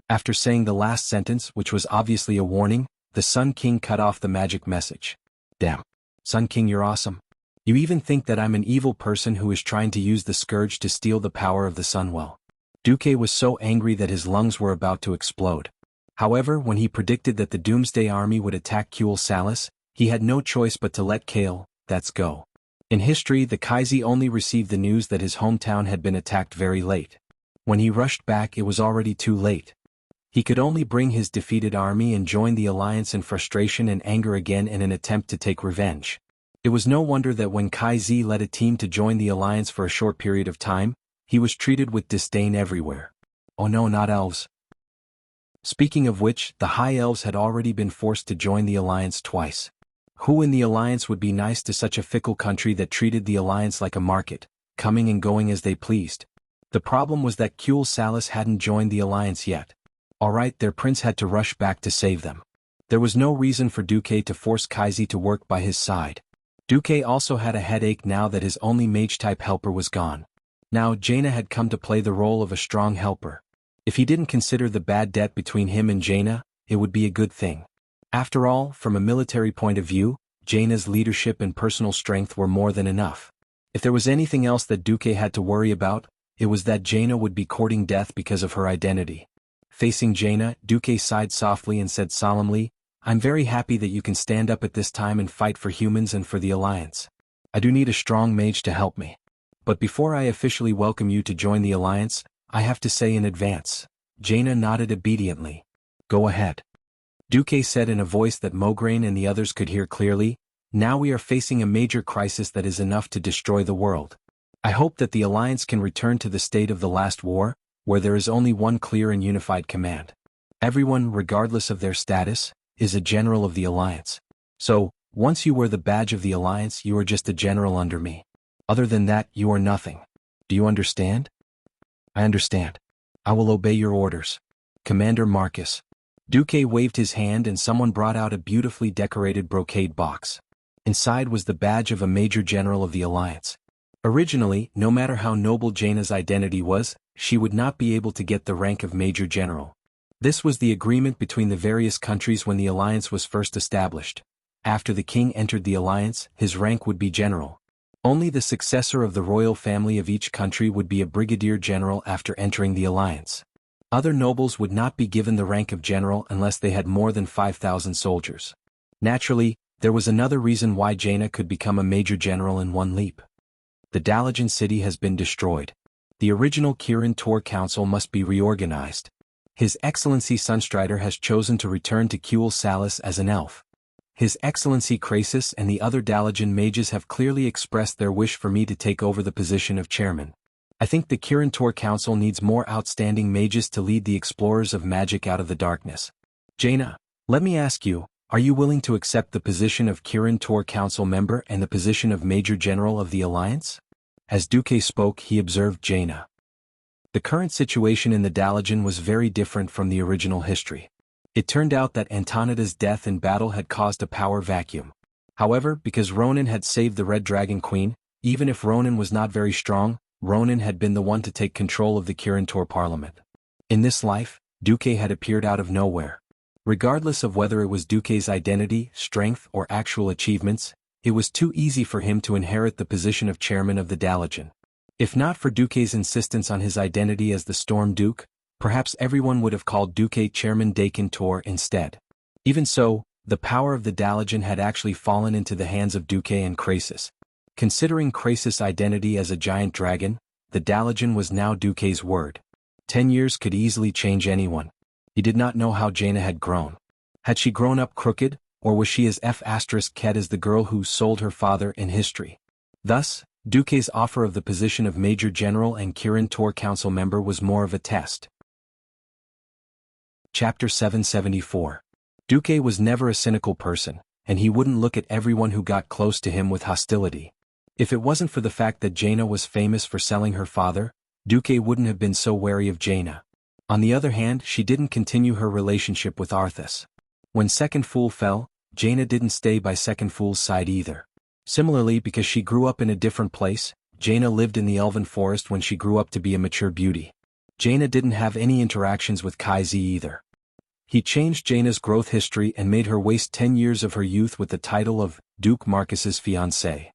After saying the last sentence, which was obviously a warning, the Sun King cut off the magic message. Damn. Sun King, you're awesome. You even think that I'm an evil person who is trying to use the Scourge to steal the power of the Sunwell. Duque was so angry that his lungs were about to explode. However, when he predicted that the Doomsday Army would attack Kuel Salis, he had no choice but to let Kale, that's go. In history, the Kaisi only received the news that his hometown had been attacked very late. When he rushed back, it was already too late. He could only bring his defeated army and join the alliance in frustration and anger again in an attempt to take revenge. It was no wonder that when Kai-Zi led a team to join the alliance for a short period of time, he was treated with disdain everywhere. Oh no, not elves. Speaking of which, the High Elves had already been forced to join the alliance twice. Who in the alliance would be nice to such a fickle country that treated the alliance like a market, coming and going as they pleased? The problem was that Kuel Salis hadn't joined the alliance yet. Alright, their prince had to rush back to save them. There was no reason for Duque to force Kaisi to work by his side. Duque also had a headache now that his only mage-type helper was gone. Now Jaina had come to play the role of a strong helper. If he didn't consider the bad debt between him and Jaina, it would be a good thing. After all, from a military point of view, Jaina's leadership and personal strength were more than enough. If there was anything else that Duque had to worry about, it was that Jaina would be courting death because of her identity. Facing Jaina, Duque sighed softly and said solemnly, "I'm very happy that you can stand up at this time and fight for humans and for the Alliance. I do need a strong mage to help me. But before I officially welcome you to join the Alliance, I have to say in advance." Jaina nodded obediently. "Go ahead." Duque said in a voice that Mograine and the others could hear clearly, "Now we are facing a major crisis that is enough to destroy the world. I hope that the Alliance can return to the state of the last war, where there is only one clear and unified command. Everyone, regardless of their status, is a general of the Alliance. So, once you wear the badge of the Alliance, you are just a general under me. Other than that, you are nothing. Do you understand?" "I understand. I will obey your orders. Commander Marcus." Duque waved his hand and someone brought out a beautifully decorated brocade box. Inside was the badge of a major general of the Alliance. Originally, no matter how noble Jaina's identity was, she would not be able to get the rank of Major General. This was the agreement between the various countries when the Alliance was first established. After the king entered the Alliance, his rank would be general. Only the successor of the royal family of each country would be a brigadier general after entering the Alliance. Other nobles would not be given the rank of general unless they had more than 5,000 soldiers. Naturally, there was another reason why Jaina could become a major general in one leap. The Dalagen city has been destroyed. The original Kirin Tor Council must be reorganized. His Excellency Sunstrider has chosen to return to Kuel Salis as an elf. His Excellency Krasis and the other Dalagen mages have clearly expressed their wish for me to take over the position of chairman. I think the Kirin Tor Council needs more outstanding mages to lead the explorers of magic out of the darkness. Jaina, Let me ask you, are you willing to accept the position of Kirin Tor Council member and the position of Major General of the Alliance? As Duque spoke, he observed Jaina. The current situation in the Dalajan was very different from the original history. It turned out that Antonida's death in battle had caused a power vacuum. However, because Ronan had saved the Red Dragon Queen, even if Ronan was not very strong, Ronan had been the one to take control of the Kirin Tor Parliament. In this life, Duque had appeared out of nowhere. Regardless of whether it was Duque's identity, strength, or actual achievements, it was too easy for him to inherit the position of chairman of the Dalajan. If not for Duque's insistence on his identity as the Storm Duke, perhaps everyone would have called Duque Chairman Dakin Tor instead. Even so, the power of the Dalajan had actually fallen into the hands of Duque and Krasis. Considering Krasis' identity as a giant dragon, the Dalajan was now Duque's word. 10 years could easily change anyone. He did not know how Jaina had grown. Had she grown up crooked, or was she as F***ed as the girl who sold her father in history? Thus, Duque's offer of the position of Major General and Kirin Tor Council member was more of a test. Chapter 774. Duque was never a cynical person, and he wouldn't look at everyone who got close to him with hostility. If it wasn't for the fact that Jaina was famous for selling her father, Duque wouldn't have been so wary of Jaina. On the other hand, she didn't continue her relationship with Arthas. When Second Fool fell, Jaina didn't stay by Second Fool's side either. Similarly, because she grew up in a different place, Jaina lived in the Elven Forest when she grew up to be a mature beauty. Jaina didn't have any interactions with Kaizi either. He changed Jaina's growth history and made her waste 10 years of her youth with the title of Duke Marcus's fiancée.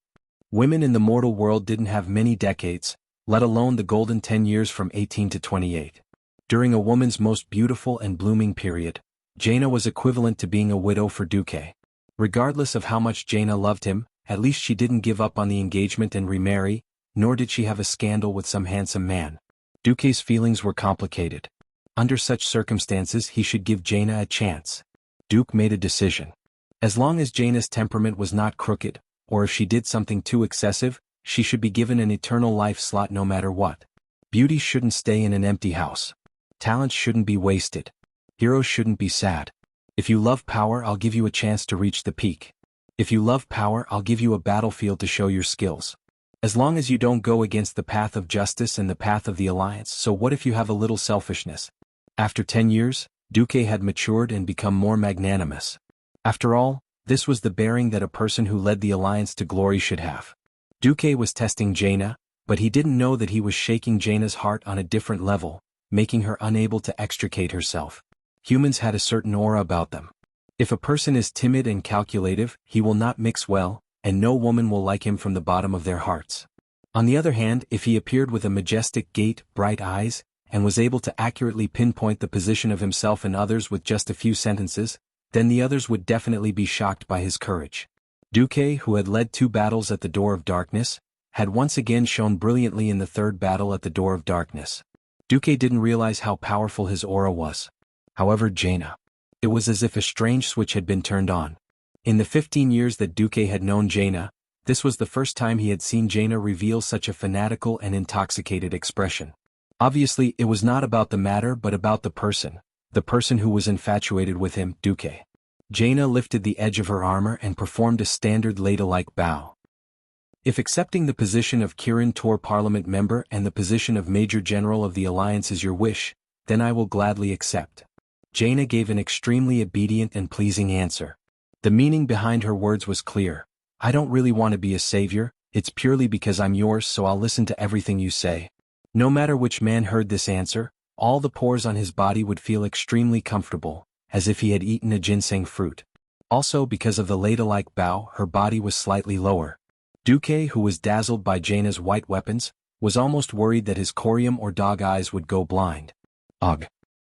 Women in the mortal world didn't have many decades, let alone the golden 10 years from 18 to 28. During a woman's most beautiful and blooming period, Jaina was equivalent to being a widow for Duque. Regardless of how much Jaina loved him, at least she didn't give up on the engagement and remarry, nor did she have a scandal with some handsome man. Duque's feelings were complicated. Under such circumstances he should give Jaina a chance. Duke made a decision. As long as Jaina's temperament was not crooked, or if she did something too excessive, she should be given an eternal life slot no matter what. Beauty shouldn't stay in an empty house. Talent shouldn't be wasted. Heroes shouldn't be sad. If you love power, I'll give you a chance to reach the peak. If you love power, I'll give you a battlefield to show your skills. As long as you don't go against the path of justice and the path of the Alliance, so what if you have a little selfishness? After 10 years, Duque had matured and become more magnanimous. After all, this was the bearing that a person who led the Alliance to glory should have. Duque was testing Jaina, but he didn't know that he was shaking Jaina's heart on a different level, making her unable to extricate herself. Humans had a certain aura about them. If a person is timid and calculative, he will not mix well, and no woman will like him from the bottom of their hearts. On the other hand, if he appeared with a majestic gait, bright eyes, and was able to accurately pinpoint the position of himself and others with just a few sentences, then the others would definitely be shocked by his courage. Duque, who had led 2 battles at the Door of Darkness, had once again shone brilliantly in the 3rd battle at the Door of Darkness. Duque didn't realize how powerful his aura was. However, Jaina. It was as if a strange switch had been turned on. In the 15 years that Duque had known Jaina, this was the first time he had seen Jaina reveal such a fanatical and intoxicated expression. Obviously, it was not about the matter but about the person who was infatuated with him, Duque. Jaina lifted the edge of her armor and performed a standard ladle-like bow. If accepting the position of Kirin Tor Parliament member and the position of Major General of the Alliance is your wish, then I will gladly accept. Jaina gave an extremely obedient and pleasing answer. The meaning behind her words was clear. I don't really want to be a savior, it's purely because I'm yours, so I'll listen to everything you say. No matter which man heard this answer, all the pores on his body would feel extremely comfortable, as if he had eaten a ginseng fruit. Also, because of the ladle-like bow, her body was slightly lower. Duque, who was dazzled by Jaina's white weapons, was almost worried that his corium or dog eyes would go blind. Ugh.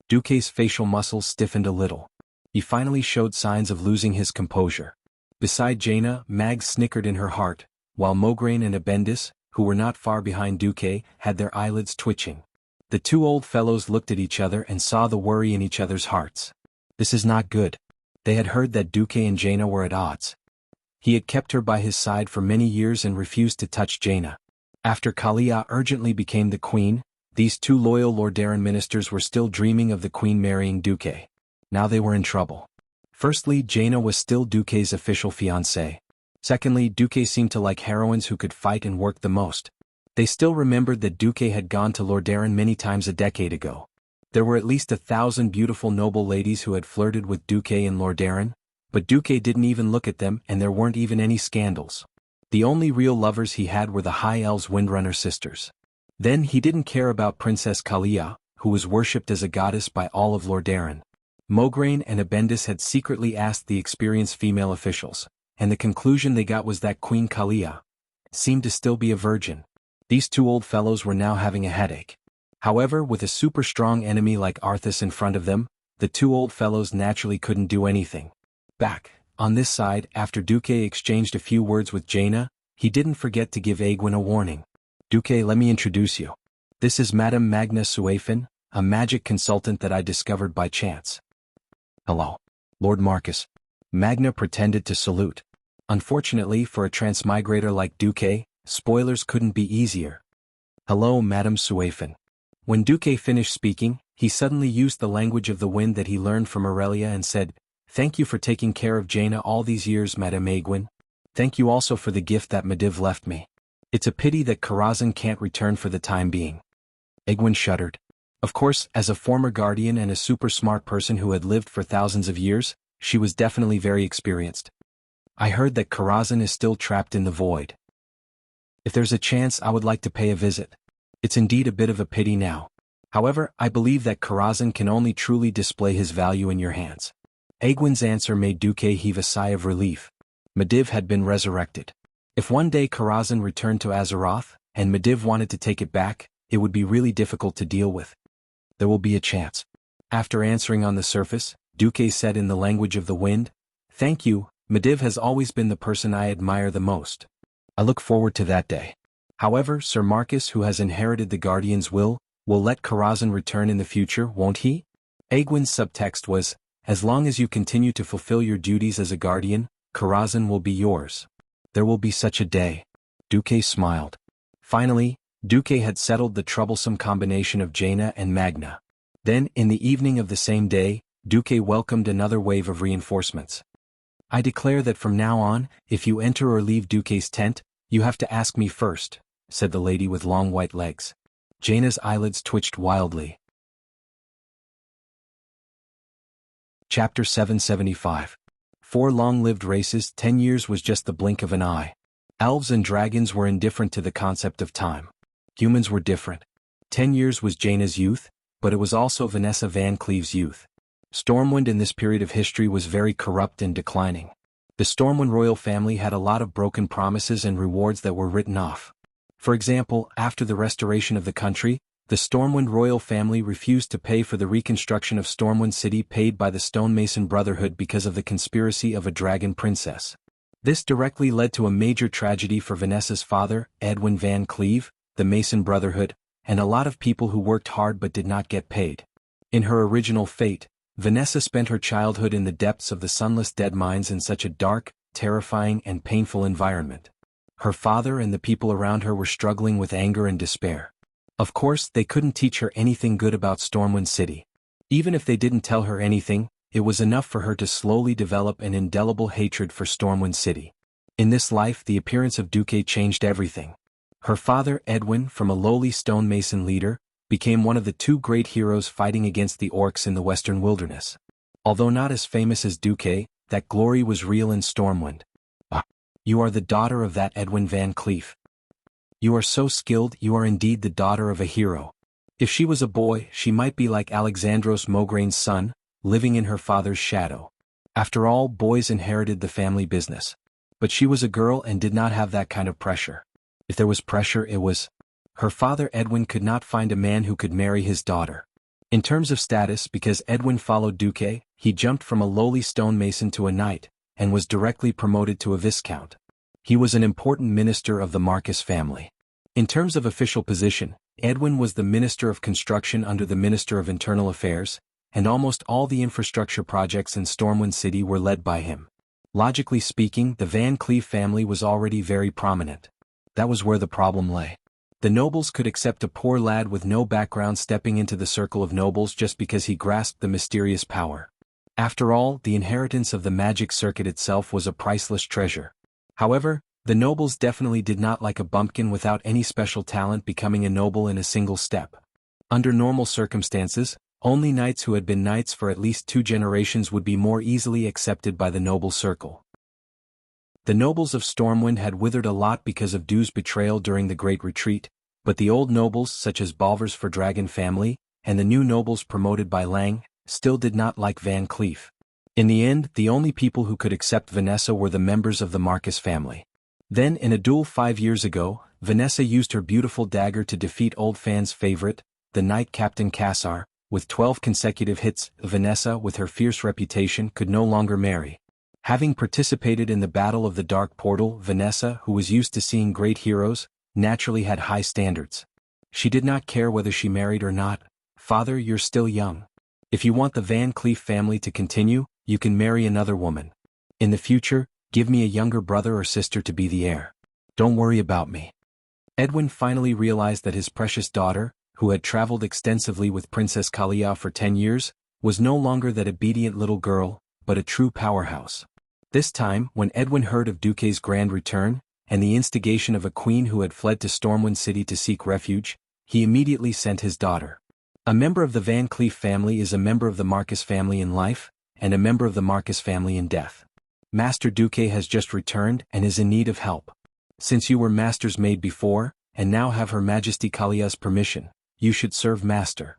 Duque's facial muscles stiffened a little. He finally showed signs of losing his composure. Beside Jaina, Mag snickered in her heart, while Mograine and Abendis, who were not far behind Duque, had their eyelids twitching. The 2 old fellows looked at each other and saw the worry in each other's hearts. This is not good. They had heard that Duque and Jaina were at odds. He had kept her by his side for many years and refused to touch Jaina. After Kalia urgently became the queen, these 2 loyal Lordaeron ministers were still dreaming of the queen marrying Duque. Now they were in trouble. Firstly, Jaina was still Duque's official fiancée. Secondly, Duque seemed to like heroines who could fight and work the most. They still remembered that Duque had gone to Lordaeron many times a decade ago. There were at least 1,000 beautiful noble ladies who had flirted with Duque in Lordaeron, but Duque didn't even look at them and there weren't even any scandals. The only real lovers he had were the High Elves' Windrunner sisters. Then he didn't care about Princess Kalia, who was worshipped as a goddess by all of Lordaeron. Mograine and Abendis had secretly asked the experienced female officials, and the conclusion they got was that Queen Kalia seemed to still be a virgin. These two old fellows were now having a headache. However, with a super strong enemy like Arthas in front of them, the two old fellows naturally couldn't do anything. Back, on this side, after Duque exchanged a few words with Jaina, he didn't forget to give Aegwyn a warning. Duque, let me introduce you. This is Madame Magna Suaphon, a magic consultant that I discovered by chance. Hello, Lord Marcus. Magna pretended to salute. Unfortunately for a transmigrator like Duque, spoilers couldn't be easier. Hello, Madame Suaphon. When Duque finished speaking, he suddenly used the language of the wind that he learned from Aurelia and said, "Thank you for taking care of Jaina all these years, Madame Aegwyn. Thank you also for the gift that Medivh left me. It's a pity that Karazhan can't return for the time being." Aegwyn shuddered. Of course, as a former guardian and a super smart person who had lived for thousands of years, she was definitely very experienced. I heard that Karazhan is still trapped in the void. If there's a chance, I would like to pay a visit. It's indeed a bit of a pity now. However, I believe that Karazhan can only truly display his value in your hands. Aegwyn's answer made Duque heave a sigh of relief. Medivh had been resurrected. If one day Karazhan returned to Azeroth, and Medivh wanted to take it back, it would be really difficult to deal with. There will be a chance. After answering on the surface, Duque said in the language of the wind, "Thank you, Medivh has always been the person I admire the most. I look forward to that day. However, Sir Marcus, who has inherited the Guardian's will let Karazhan return in the future, won't he?" Aegwyn's subtext was, "As long as you continue to fulfill your duties as a Guardian, Karazhan will be yours." There will be such a day. Duque smiled. Finally, Duque had settled the troublesome combination of Jaina and Magna. Then, in the evening of the same day, Duque welcomed another wave of reinforcements. "I declare that from now on, if you enter or leave Duque's tent, you have to ask me first," said the lady with long white legs. Jaina's eyelids twitched wildly. Chapter 775. 4 long-lived races. 10 years was just the blink of an eye. Elves and dragons were indifferent to the concept of time. Humans were different. 10 years was Jaina's youth, but it was also Vanessa Van Cleve's youth. Stormwind in this period of history was very corrupt and declining. The Stormwind royal family had a lot of broken promises and rewards that were written off. For example, after the restoration of the country, the Stormwind royal family refused to pay for the reconstruction of Stormwind City paid by the Stonemason Brotherhood because of the conspiracy of a dragon princess. This directly led to a major tragedy for Vanessa's father, Edwin Van Cleve, the Mason Brotherhood, and a lot of people who worked hard but did not get paid. In her original fate, Vanessa spent her childhood in the depths of the sunless dead mines in such a dark, terrifying, and painful environment. Her father and the people around her were struggling with anger and despair. Of course, they couldn't teach her anything good about Stormwind City. Even if they didn't tell her anything, it was enough for her to slowly develop an indelible hatred for Stormwind City. In this life, the appearance of Duque changed everything. Her father, Edwin, from a lowly stonemason leader, became one of the 2 great heroes fighting against the orcs in the western wilderness. Although not as famous as Duque, that glory was real in Stormwind. "Ah, you are the daughter of that Edwin Van Cleef. You are so skilled, you are indeed the daughter of a hero. If she was a boy, she might be like Alexandros Mograine's son, living in her father's shadow. After all, boys inherited the family business. But she was a girl and did not have that kind of pressure. If there was pressure, it was her father. Edwin could not find a man who could marry his daughter. In terms of status, because Edwin followed Duque, he jumped from a lowly stonemason to a knight, and was directly promoted to a viscount. He was an important minister of the Marcus family. In terms of official position, Edwin was the Minister of Construction under the Minister of Internal Affairs, and almost all the infrastructure projects in Stormwind City were led by him. Logically speaking, the Van Cleef family was already very prominent. That was where the problem lay. The nobles could accept a poor lad with no background stepping into the circle of nobles just because he grasped the mysterious power. After all, the inheritance of the magic circuit itself was a priceless treasure. However, the nobles definitely did not like a bumpkin without any special talent becoming a noble in a single step. Under normal circumstances, only knights who had been knights for at least 2 generations would be more easily accepted by the noble circle. The nobles of Stormwind had withered a lot because of Dew's betrayal during the Great Retreat, but the old nobles such as Balver's for Dragon family, and the new nobles promoted by Lang, still did not like Van Cleef. In the end, the only people who could accept Vanessa were the members of the Marcus family. Then, in a duel 5 years ago, Vanessa used her beautiful dagger to defeat old Fan's favorite, the knight Captain Cassar. With 12 consecutive hits, Vanessa, with her fierce reputation, could no longer marry. Having participated in the Battle of the Dark Portal, Vanessa, who was used to seeing great heroes, naturally had high standards. She did not care whether she married or not. "Father, you're still young. If you want the Van Cleef family to continue, you can marry another woman. In the future, give me a younger brother or sister to be the heir. Don't worry about me." Edwin finally realized that his precious daughter, who had traveled extensively with Princess Kalia for 10 years, was no longer that obedient little girl, but a true powerhouse. This time, when Edwin heard of Duque's grand return, and the instigation of a queen who had fled to Stormwind City to seek refuge, he immediately sent his daughter. A member of the Van Cleef family is a member of the Marcus family in life, and a member of the Marcus family in death. Master Duque has just returned and is in need of help. Since you were Master's maid before, and now have Her Majesty Kalia's permission, you should serve Master.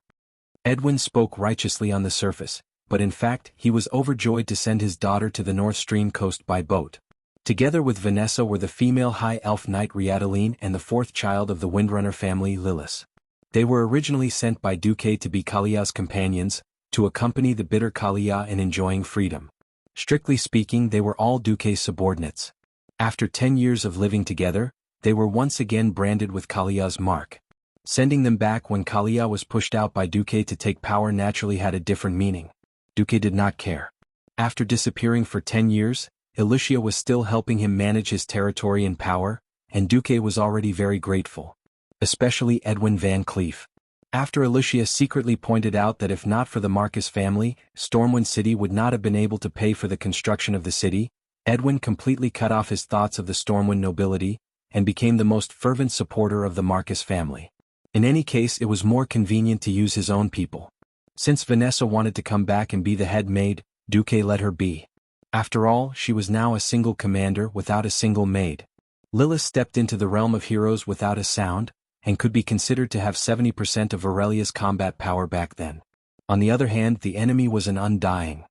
Edwin spoke righteously on the surface, but in fact he was overjoyed to send his daughter to the North Stream coast by boat. Together with Vanessa were the female high elf knight Riadaline and the 4th child of the Windrunner family, Lilith. They were originally sent by Duque to be Kalia's companions, to accompany the bitter Kalia in enjoying freedom. Strictly speaking, they were all Duque's subordinates. After 10 years of living together, they were once again branded with Kalia's mark. Sending them back when Kalia was pushed out by Duque to take power naturally had a different meaning. Duque did not care. After disappearing for 10 years, Alicia was still helping him manage his territory and power, and Duque was already very grateful. Especially Edwin Van Cleef. After Alicia secretly pointed out that if not for the Marcus family, Stormwind City would not have been able to pay for the construction of the city, Edwin completely cut off his thoughts of the Stormwind nobility, and became the most fervent supporter of the Marcus family. In any case, it was more convenient to use his own people. Since Vanessa wanted to come back and be the head maid, Duque let her be. After all, she was now a single commander without a single maid. Lilith stepped into the realm of heroes without a sound, and could be considered to have 70% of Aurelia's combat power back then. On the other hand, the enemy was an undying.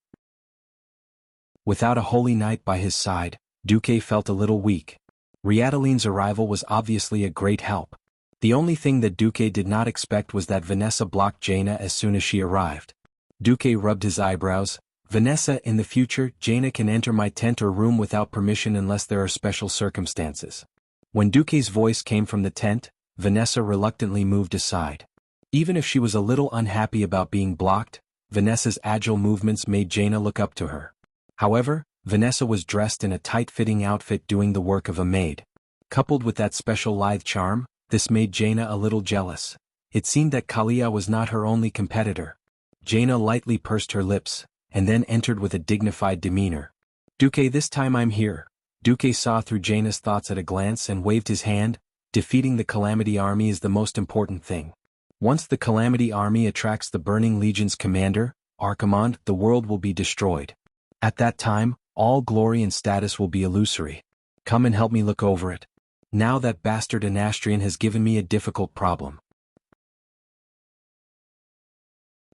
Without a holy knight by his side, Duque felt a little weak. Riadaline's arrival was obviously a great help. The only thing that Duque did not expect was that Vanessa blocked Jaina as soon as she arrived. Duque rubbed his eyebrows. "Vanessa, in the future, Jaina can enter my tent or room without permission unless there are special circumstances." When Duque's voice came from the tent, Vanessa reluctantly moved aside. Even if she was a little unhappy about being blocked, Vanessa's agile movements made Jaina look up to her. However, Vanessa was dressed in a tight-fitting outfit doing the work of a maid. Coupled with that special lithe charm, this made Jaina a little jealous. It seemed that Kalia was not her only competitor. Jaina lightly pursed her lips, and then entered with a dignified demeanor. "Duque, this time I'm here." Duque saw through Jaina's thoughts at a glance and waved his hand. "Defeating the Calamity Army is the most important thing. Once the Calamity Army attracts the Burning Legion's commander, Archimond, the world will be destroyed. At that time, all glory and status will be illusory. Come and help me look over it. Now that bastard Anastrian has given me a difficult problem."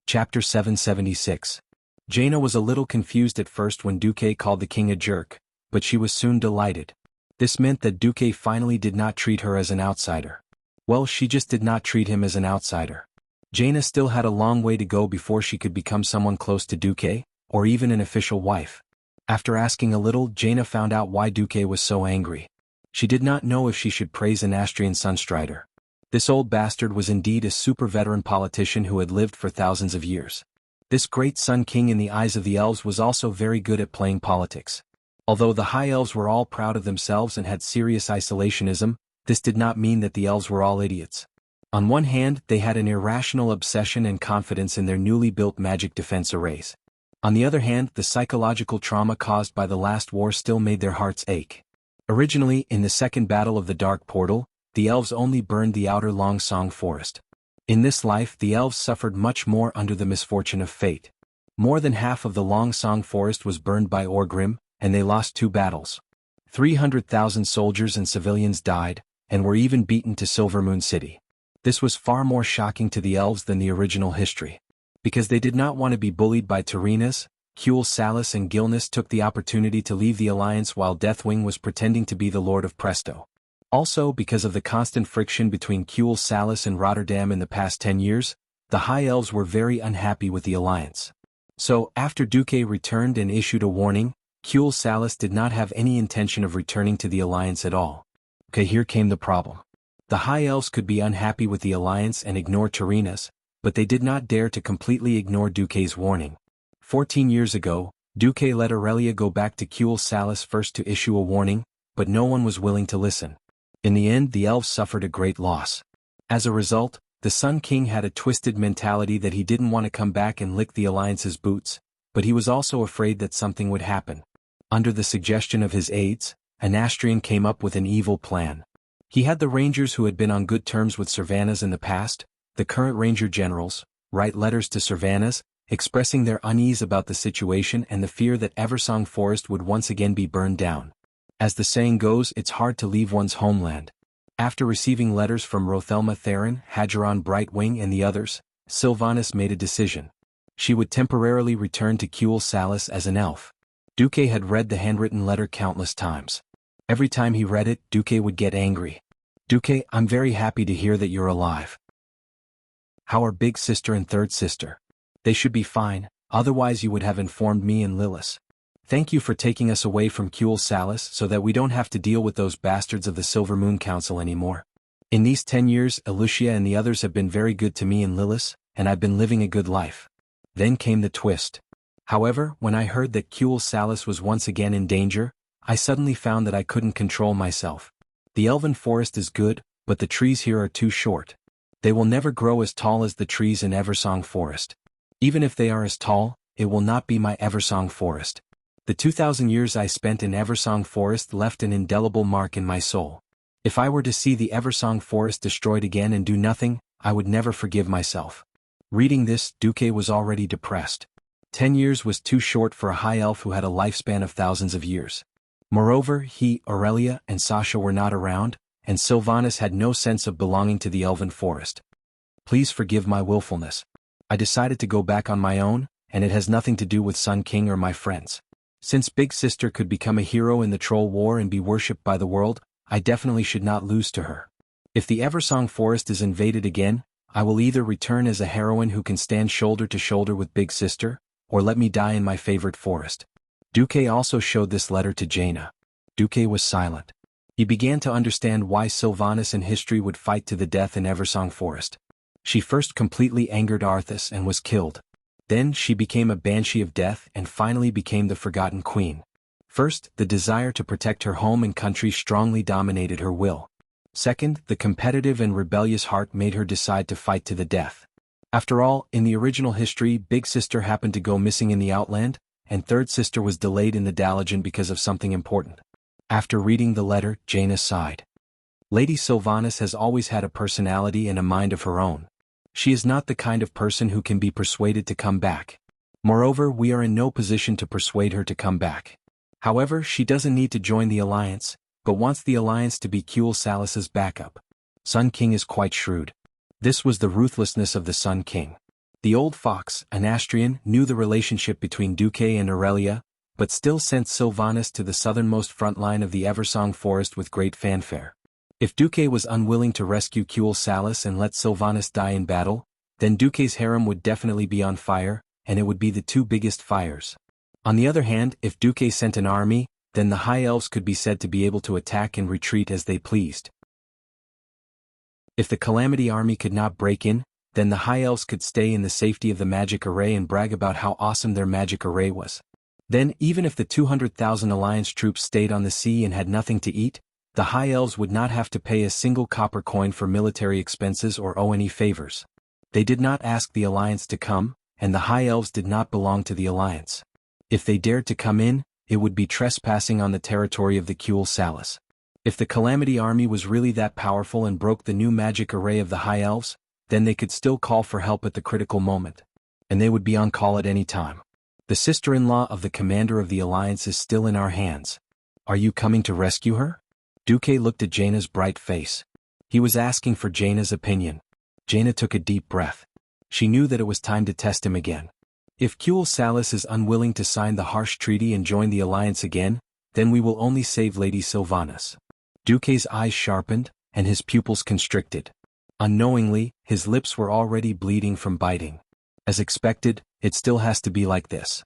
Chapter 776. Jaina was a little confused at first when Duque called the king a jerk, but she was soon delighted. This meant that Duque finally did not treat her as an outsider. Well, she just did not treat him as an outsider. Jaina still had a long way to go before she could become someone close to Duque, or even an official wife. After asking a little, Jaina found out why Duque was so angry. She did not know if she should praise Anastrian Sunstrider. This old bastard was indeed a super veteran politician who had lived for thousands of years. This great Sun King in the eyes of the elves was also very good at playing politics. Although the High Elves were all proud of themselves and had serious isolationism, this did not mean that the elves were all idiots. On one hand, they had an irrational obsession and confidence in their newly built magic defense arrays. On the other hand, the psychological trauma caused by the last war still made their hearts ache. Originally, in the Second Battle of the Dark Portal, the elves only burned the outer Long Song Forest. In this life, the elves suffered much more under the misfortune of fate. More than half of the Long Song Forest was burned by Orgrim, and they lost 2 battles. 300,000 soldiers and civilians died, and were even beaten to Silvermoon City. This was far more shocking to the elves than the original history. Because they did not want to be bullied by Tyrrhenas, Kuel Salas and Gilnis took the opportunity to leave the alliance while Deathwing was pretending to be the Lord of Presto. Also, because of the constant friction between Kuel Salas and Rotterdam in the past 10 years, the High Elves were very unhappy with the alliance. So, after Duque returned and issued a warning, Kuel Salas did not have any intention of returning to the alliance at all. Okay, here came the problem. The High Elves could be unhappy with the alliance and ignore Tyrrhenas, but they did not dare to completely ignore Duque's warning. 14 years ago, Duque let Aurelia go back to Kuel Salas first to issue a warning, but no one was willing to listen. In the end, the elves suffered a great loss. As a result, the Sun King had a twisted mentality that he didn't want to come back and lick the alliance's boots, but he was also afraid that something would happen. Under the suggestion of his aides, Anastrian came up with an evil plan. He had the Rangers who had been on good terms with Servanas in the past, the current Ranger generals, write letters to Servanas, expressing their unease about the situation and the fear that Eversong Forest would once again be burned down. As the saying goes, it's hard to leave one's homeland. After receiving letters from Rothelma Theron, Hageron Brightwing and the others, Sylvanas made a decision. She would temporarily return to Kuel Salas as an elf. Duque had read the handwritten letter countless times. Every time he read it, Duque would get angry. Duque, I'm very happy to hear that you're alive. How are big sister and third sister? They should be fine, otherwise you would have informed me and Lilith. Thank you for taking us away from Kuel Salas so that we don't have to deal with those bastards of the Silver Moon Council anymore. In these 10 years, Elucia and the others have been very good to me and Lilith, and I've been living a good life. Then came the twist. However, when I heard that Kuel Salas was once again in danger, I suddenly found that I couldn't control myself. The Elven Forest is good, but the trees here are too short. They will never grow as tall as the trees in Eversong Forest. Even if they are as tall, it will not be my Eversong Forest. The 2,000 years I spent in Eversong Forest left an indelible mark in my soul. If I were to see the Eversong Forest destroyed again and do nothing, I would never forgive myself. Reading this, Duque was already depressed. 10 years was too short for a high elf who had a lifespan of thousands of years. Moreover, he, Aurelia, and Sasha were not around, and Sylvanas had no sense of belonging to the Elven Forest. Please forgive my willfulness. I decided to go back on my own, and it has nothing to do with Sun King or my friends. Since Big Sister could become a hero in the Troll War and be worshipped by the world, I definitely should not lose to her. If the Eversong Forest is invaded again, I will either return as a heroine who can stand shoulder to shoulder with Big Sister, or let me die in my favorite forest. Duque also showed this letter to Jaina. Duque was silent. He began to understand why Sylvanas and history would fight to the death in Eversong Forest. She first completely angered Arthas and was killed. Then she became a banshee of death and finally became the Forgotten Queen. First, the desire to protect her home and country strongly dominated her will. Second, the competitive and rebellious heart made her decide to fight to the death. After all, in the original history, Big Sister happened to go missing in the Outland, and Third Sister was delayed in the Dalagen because of something important. After reading the letter, Jaina sighed. Lady Sylvanas has always had a personality and a mind of her own. She is not the kind of person who can be persuaded to come back. Moreover, we are in no position to persuade her to come back. However, she doesn't need to join the alliance, but wants the alliance to be Kuel Salas's backup. Sun King is quite shrewd. This was the ruthlessness of the Sun King. The old fox, Anastrian, knew the relationship between Duque and Aurelia, but still sent Sylvanas to the southernmost front line of the Eversong Forest with great fanfare. If Duque was unwilling to rescue Kuel Salas and let Sylvanas die in battle, then Duque's harem would definitely be on fire, and it would be the 2 biggest fires. On the other hand, if Duque sent an army, then the High Elves could be said to be able to attack and retreat as they pleased. If the Calamity army could not break in, then the High Elves could stay in the safety of the magic array and brag about how awesome their magic array was. Then, even if the 200,000 Alliance troops stayed on the sea and had nothing to eat, the High Elves would not have to pay a single copper coin for military expenses or owe any favors. They did not ask the Alliance to come, and the High Elves did not belong to the Alliance. If they dared to come in, it would be trespassing on the territory of the Kuel Salis. If the Calamity Army was really that powerful and broke the new magic array of the High Elves, then they could still call for help at the critical moment. And they would be on call at any time. The sister-in-law of the commander of the Alliance is still in our hands. Are you coming to rescue her? Duque looked at Jaina's bright face. He was asking for Jaina's opinion. Jaina took a deep breath. She knew that it was time to test him again. If Kuel Salis is unwilling to sign the harsh treaty and join the Alliance again, then we will only save Lady Sylvanas. Duque's eyes sharpened, and his pupils constricted. Unknowingly, his lips were already bleeding from biting. As expected, it still has to be like this.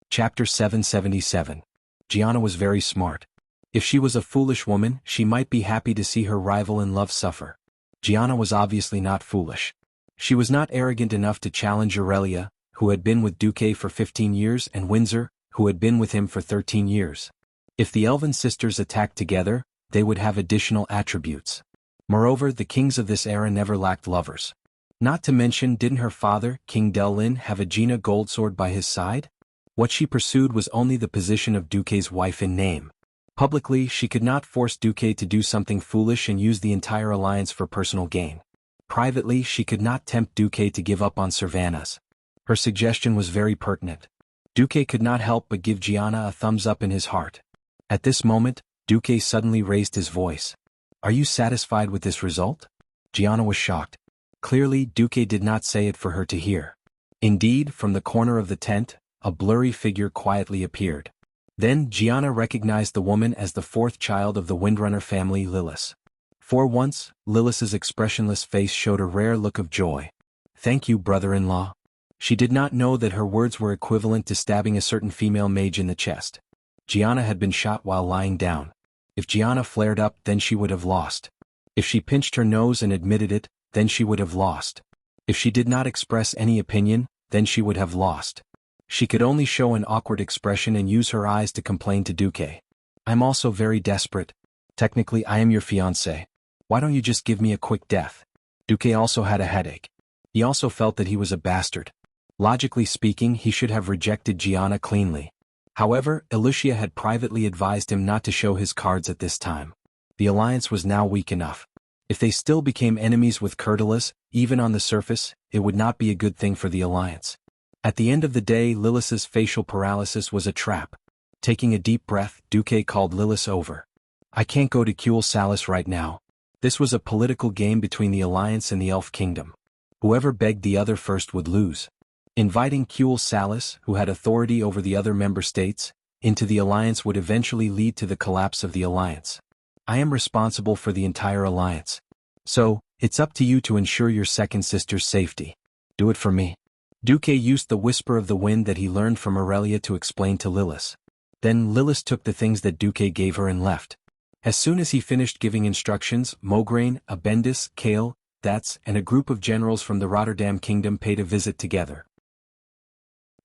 Chapter 777. Gianna was very smart. If she was a foolish woman, she might be happy to see her rival in love suffer. Gianna was obviously not foolish. She was not arrogant enough to challenge Aurelia, who had been with Duque for 15 years, and Windsor, who had been with him for 13 years. If the Elven sisters attacked together, they would have additional attributes. Moreover, the kings of this era never lacked lovers. Not to mention, didn't her father, King Delin, have a Gina Goldsword by his side? What she pursued was only the position of Duque's wife in name. Publicly, she could not force Duque to do something foolish and use the entire alliance for personal gain. Privately, she could not tempt Duque to give up on Sylvanas. Her suggestion was very pertinent. Duque could not help but give Gianna a thumbs up in his heart. At this moment, Duque suddenly raised his voice. Are you satisfied with this result? Gianna was shocked. Clearly, Duque did not say it for her to hear. Indeed, from the corner of the tent, a blurry figure quietly appeared. Then Gianna recognized the woman as the fourth child of the Windrunner family, Lillis. For once, Lillis's expressionless face showed a rare look of joy. Thank you, brother-in-law. She did not know that her words were equivalent to stabbing a certain female mage in the chest. Gianna had been shot while lying down. If Gianna flared up, then she would have lost. If she pinched her nose and admitted it, then she would have lost. If she did not express any opinion, then she would have lost. She could only show an awkward expression and use her eyes to complain to Duque. I'm also very desperate. Technically, I am your fiancé. Why don't you just give me a quick death? Duque also had a headache. He also felt that he was a bastard. Logically speaking, he should have rejected Gianna cleanly. However, Elucia had privately advised him not to show his cards at this time. The alliance was now weak enough. If they still became enemies with Curtilis, even on the surface, it would not be a good thing for the alliance. At the end of the day, Lillis's facial paralysis was a trap. Taking a deep breath, Duque called Lillis over. I can't go to Kuel Salis right now. This was a political game between the alliance and the Elf Kingdom. Whoever begged the other first would lose. Inviting Kuel Salis, who had authority over the other member states, into the alliance would eventually lead to the collapse of the alliance. I am responsible for the entire alliance. So, it's up to you to ensure your second sister's safety. Do it for me. Duque used the whisper of the wind that he learned from Aurelia to explain to Lillis. Then Lillis took the things that Duque gave her and left. As soon as he finished giving instructions, Mograine, Abendis, Kale, That's, and a group of generals from the Rotterdam Kingdom paid a visit together.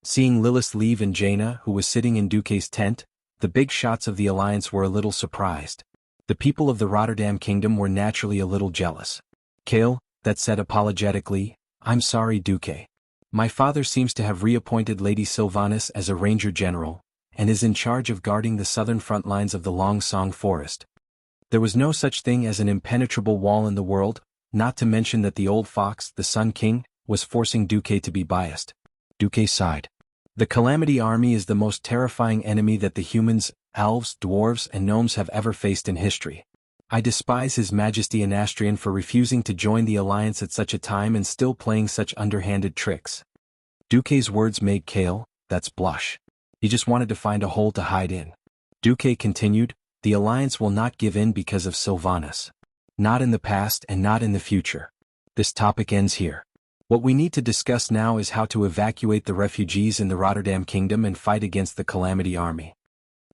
Seeing Lillis leave and Jaina, who was sitting in Duque's tent, the big shots of the alliance were a little surprised. The people of the Rotterdam Kingdom were naturally a little jealous. Kale, that said apologetically, I'm sorry, Duque. My father seems to have reappointed Lady Sylvanas as a ranger general, and is in charge of guarding the southern front lines of the Long Song Forest. There was no such thing as an impenetrable wall in the world, not to mention that the old fox, the Sun King, was forcing Duque to be biased. Duque sighed. The Calamity Army is the most terrifying enemy that the humans, elves, dwarves, and gnomes have ever faced in history. I despise His Majesty Anastrian for refusing to join the alliance at such a time and still playing such underhanded tricks. Duque's words made Kale, that's blush. He just wanted to find a hole to hide in. Duque continued, the alliance will not give in because of Sylvanas. Not in the past and not in the future. This topic ends here. What we need to discuss now is how to evacuate the refugees in the Rotterdam Kingdom and fight against the Calamity Army.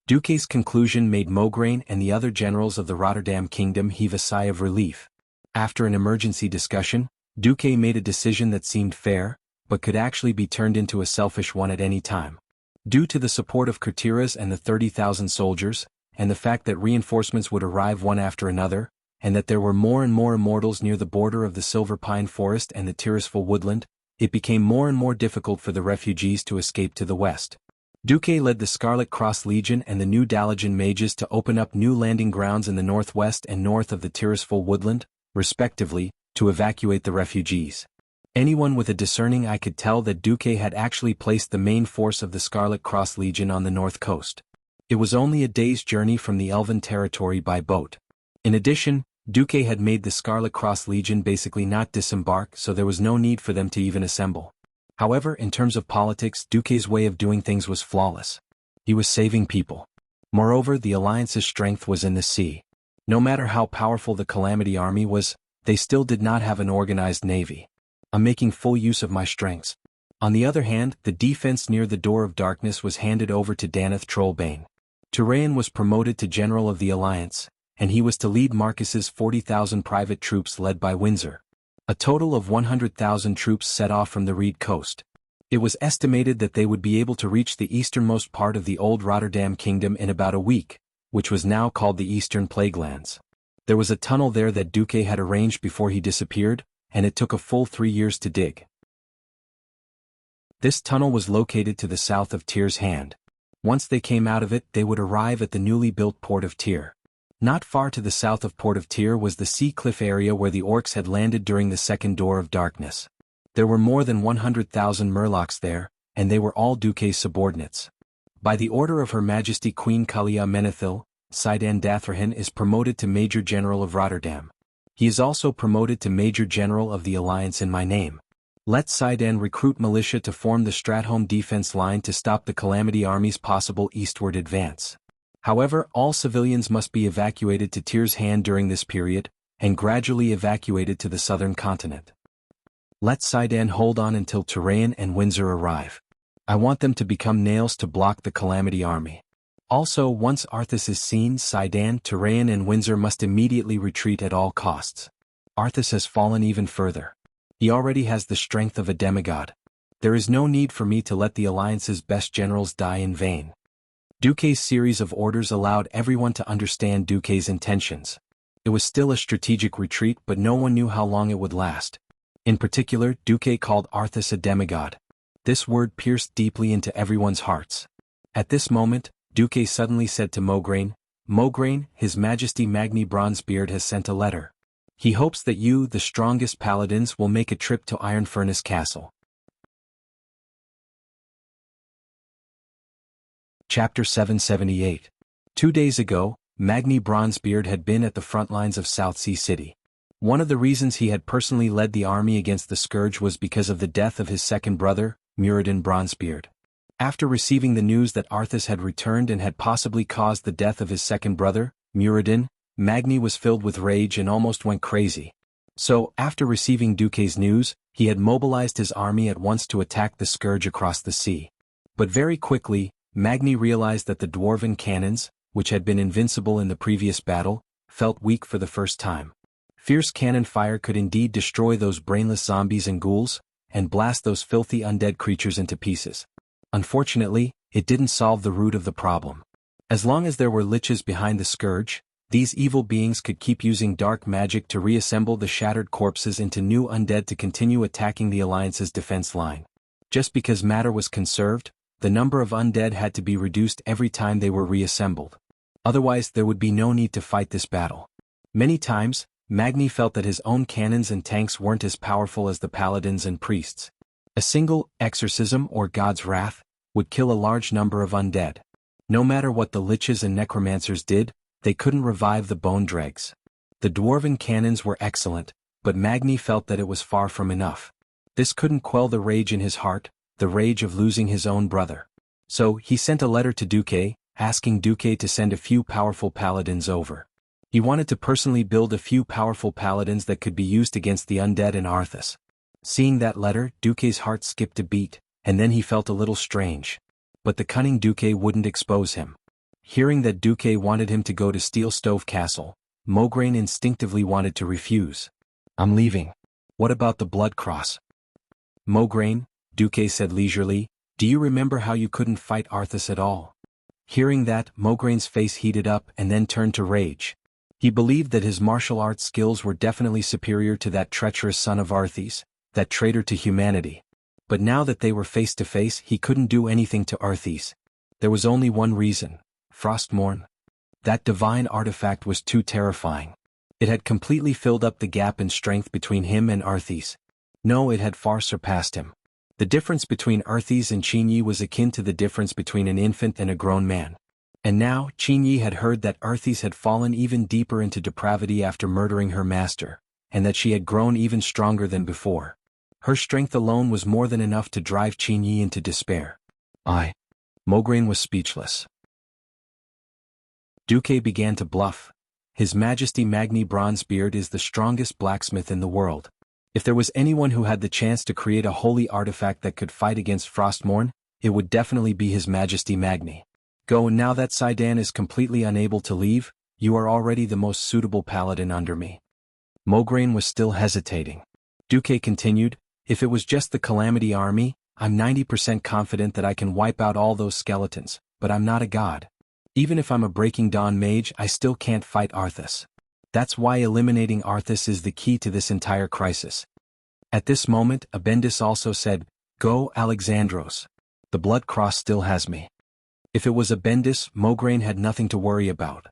Duque's conclusion made Mograine and the other generals of the Rotterdam Kingdom heave a sigh of relief. After an emergency discussion, Duque made a decision that seemed fair, but could actually be turned into a selfish one at any time. Due to the support of Kurtiras and the 30,000 soldiers, and the fact that reinforcements would arrive one after another, and that there were more and more immortals near the border of the Silver Pine Forest and the Tirisful Woodland, it became more and more difficult for the refugees to escape to the west. Duque led the Scarlet Cross Legion and the New Dalajan mages to open up new landing grounds in the northwest and north of the Tirisful Woodland, respectively, to evacuate the refugees. Anyone with a discerning eye could tell that Duque had actually placed the main force of the Scarlet Cross Legion on the north coast. It was only a day's journey from the Elven territory by boat. In addition, Duque had made the Scarlet Cross Legion basically not disembark, so there was no need for them to even assemble. However, in terms of politics, Duque's way of doing things was flawless. He was saving people. Moreover, the Alliance's strength was in the sea. No matter how powerful the Calamity Army was, they still did not have an organized navy. I'm making full use of my strengths. On the other hand, the defense near the Door of Darkness was handed over to Daneth Trollbane. Turayan was promoted to General of the Alliance, and he was to lead Marcus's 40,000 private troops led by Windsor. A total of 100,000 troops set off from the Reed coast. It was estimated that they would be able to reach the easternmost part of the old Rotterdam Kingdom in about a week, which was now called the Eastern Plaguelands. There was a tunnel there that Duque had arranged before he disappeared, and it took a full 3 years to dig. This tunnel was located to the south of Tyr's Hand. Once they came out of it, they would arrive at the newly built port of Tyr. Not far to the south of Port of Tyr was the sea cliff area where the orcs had landed during the Second Door of Darkness. There were more than 100,000 Murlocs there, and they were all Duque's subordinates. By the order of Her Majesty Queen Kalia Menethil, Sidan Dathrahan is promoted to Major General of Rotterdam. He is also promoted to Major General of the Alliance in my name. Let Sidan recruit militia to form the Stratholme defense line to stop the Calamity Army's possible eastward advance. However, all civilians must be evacuated to Tyr's Hand during this period, and gradually evacuated to the southern continent. Let Sidan hold on until Turayan and Windsor arrive. I want them to become nails to block the Calamity Army. Also, once Arthas is seen, Sidan, Turayan and Windsor must immediately retreat at all costs. Arthas has fallen even further. He already has the strength of a demigod. There is no need for me to let the Alliance's best generals die in vain. Duque's series of orders allowed everyone to understand Duque's intentions. It was still a strategic retreat, but no one knew how long it would last. In particular, Duque called Arthas a demigod. This word pierced deeply into everyone's hearts. At this moment, Duque suddenly said to Mograine, "Mograine, His Majesty Magni Bronzebeard has sent a letter. He hopes that you, the strongest paladins, will make a trip to Iron Furnace Castle." Chapter 778. 2 days ago, Magni Bronzebeard had been at the front lines of South Sea City. One of the reasons he had personally led the army against the Scourge was because of the death of his second brother, Muradin Bronzebeard. After receiving the news that Arthas had returned and had possibly caused the death of his second brother, Muradin, Magni was filled with rage and almost went crazy. So, after receiving Duque's news, he had mobilized his army at once to attack the Scourge across the sea. But very quickly, Magni realized that the dwarven cannons, which had been invincible in the previous battle, felt weak for the first time. Fierce cannon fire could indeed destroy those brainless zombies and ghouls, and blast those filthy undead creatures into pieces. Unfortunately, it didn't solve the root of the problem. As long as there were liches behind the Scourge, these evil beings could keep using dark magic to reassemble the shattered corpses into new undead to continue attacking the Alliance's defense line. Just because matter was conserved, the number of undead had to be reduced every time they were reassembled. Otherwise, there would be no need to fight this battle. Many times, Magni felt that his own cannons and tanks weren't as powerful as the paladins and priests. A single exorcism or God's wrath would kill a large number of undead. No matter what the liches and necromancers did, they couldn't revive the bone dregs. The dwarven cannons were excellent, but Magni felt that it was far from enough. This couldn't quell the rage in his heart, the rage of losing his own brother. So, he sent a letter to Duque, asking Duque to send a few powerful paladins over. He wanted to personally build a few powerful paladins that could be used against the undead and Arthas. Seeing that letter, Duque's heart skipped a beat, and then he felt a little strange. But the cunning Duque wouldn't expose him. Hearing that Duque wanted him to go to Steel Stove Castle, Mograine instinctively wanted to refuse. "I'm leaving. What about the Blood Cross?" "Mograine," Duque said leisurely, "do you remember how you couldn't fight Arthas at all?" Hearing that, Mograine's face heated up and then turned to rage. He believed that his martial arts skills were definitely superior to that treacherous son of Arthas, that traitor to humanity. But now that they were face to face, he couldn't do anything to Arthas. There was only one reason: Frostmourne. That divine artifact was too terrifying. It had completely filled up the gap in strength between him and Arthas. No, it had far surpassed him. The difference between Arthas and Qinyi was akin to the difference between an infant and a grown man. And now, Qinyi had heard that Arthas had fallen even deeper into depravity after murdering her master, and that she had grown even stronger than before. Her strength alone was more than enough to drive Qinyi into despair. Mograine was speechless. Duque began to bluff. His Majesty Magni Bronzebeard is the strongest blacksmith in the world. If there was anyone who had the chance to create a holy artifact that could fight against Frostmourne, it would definitely be His Majesty Magni. Go, and now that Saidan is completely unable to leave, you are already the most suitable paladin under me. Mograine was still hesitating. Duque continued, if it was just the Calamity army, I'm 90% confident that I can wipe out all those skeletons, but I'm not a god. Even if I'm a Breaking Dawn mage, I still can't fight Arthas. That's why eliminating Arthas is the key to this entire crisis. At this moment, Abendis also said, Go, Alexandros. The blood cross still has me. If it was Abendis, Mograine had nothing to worry about.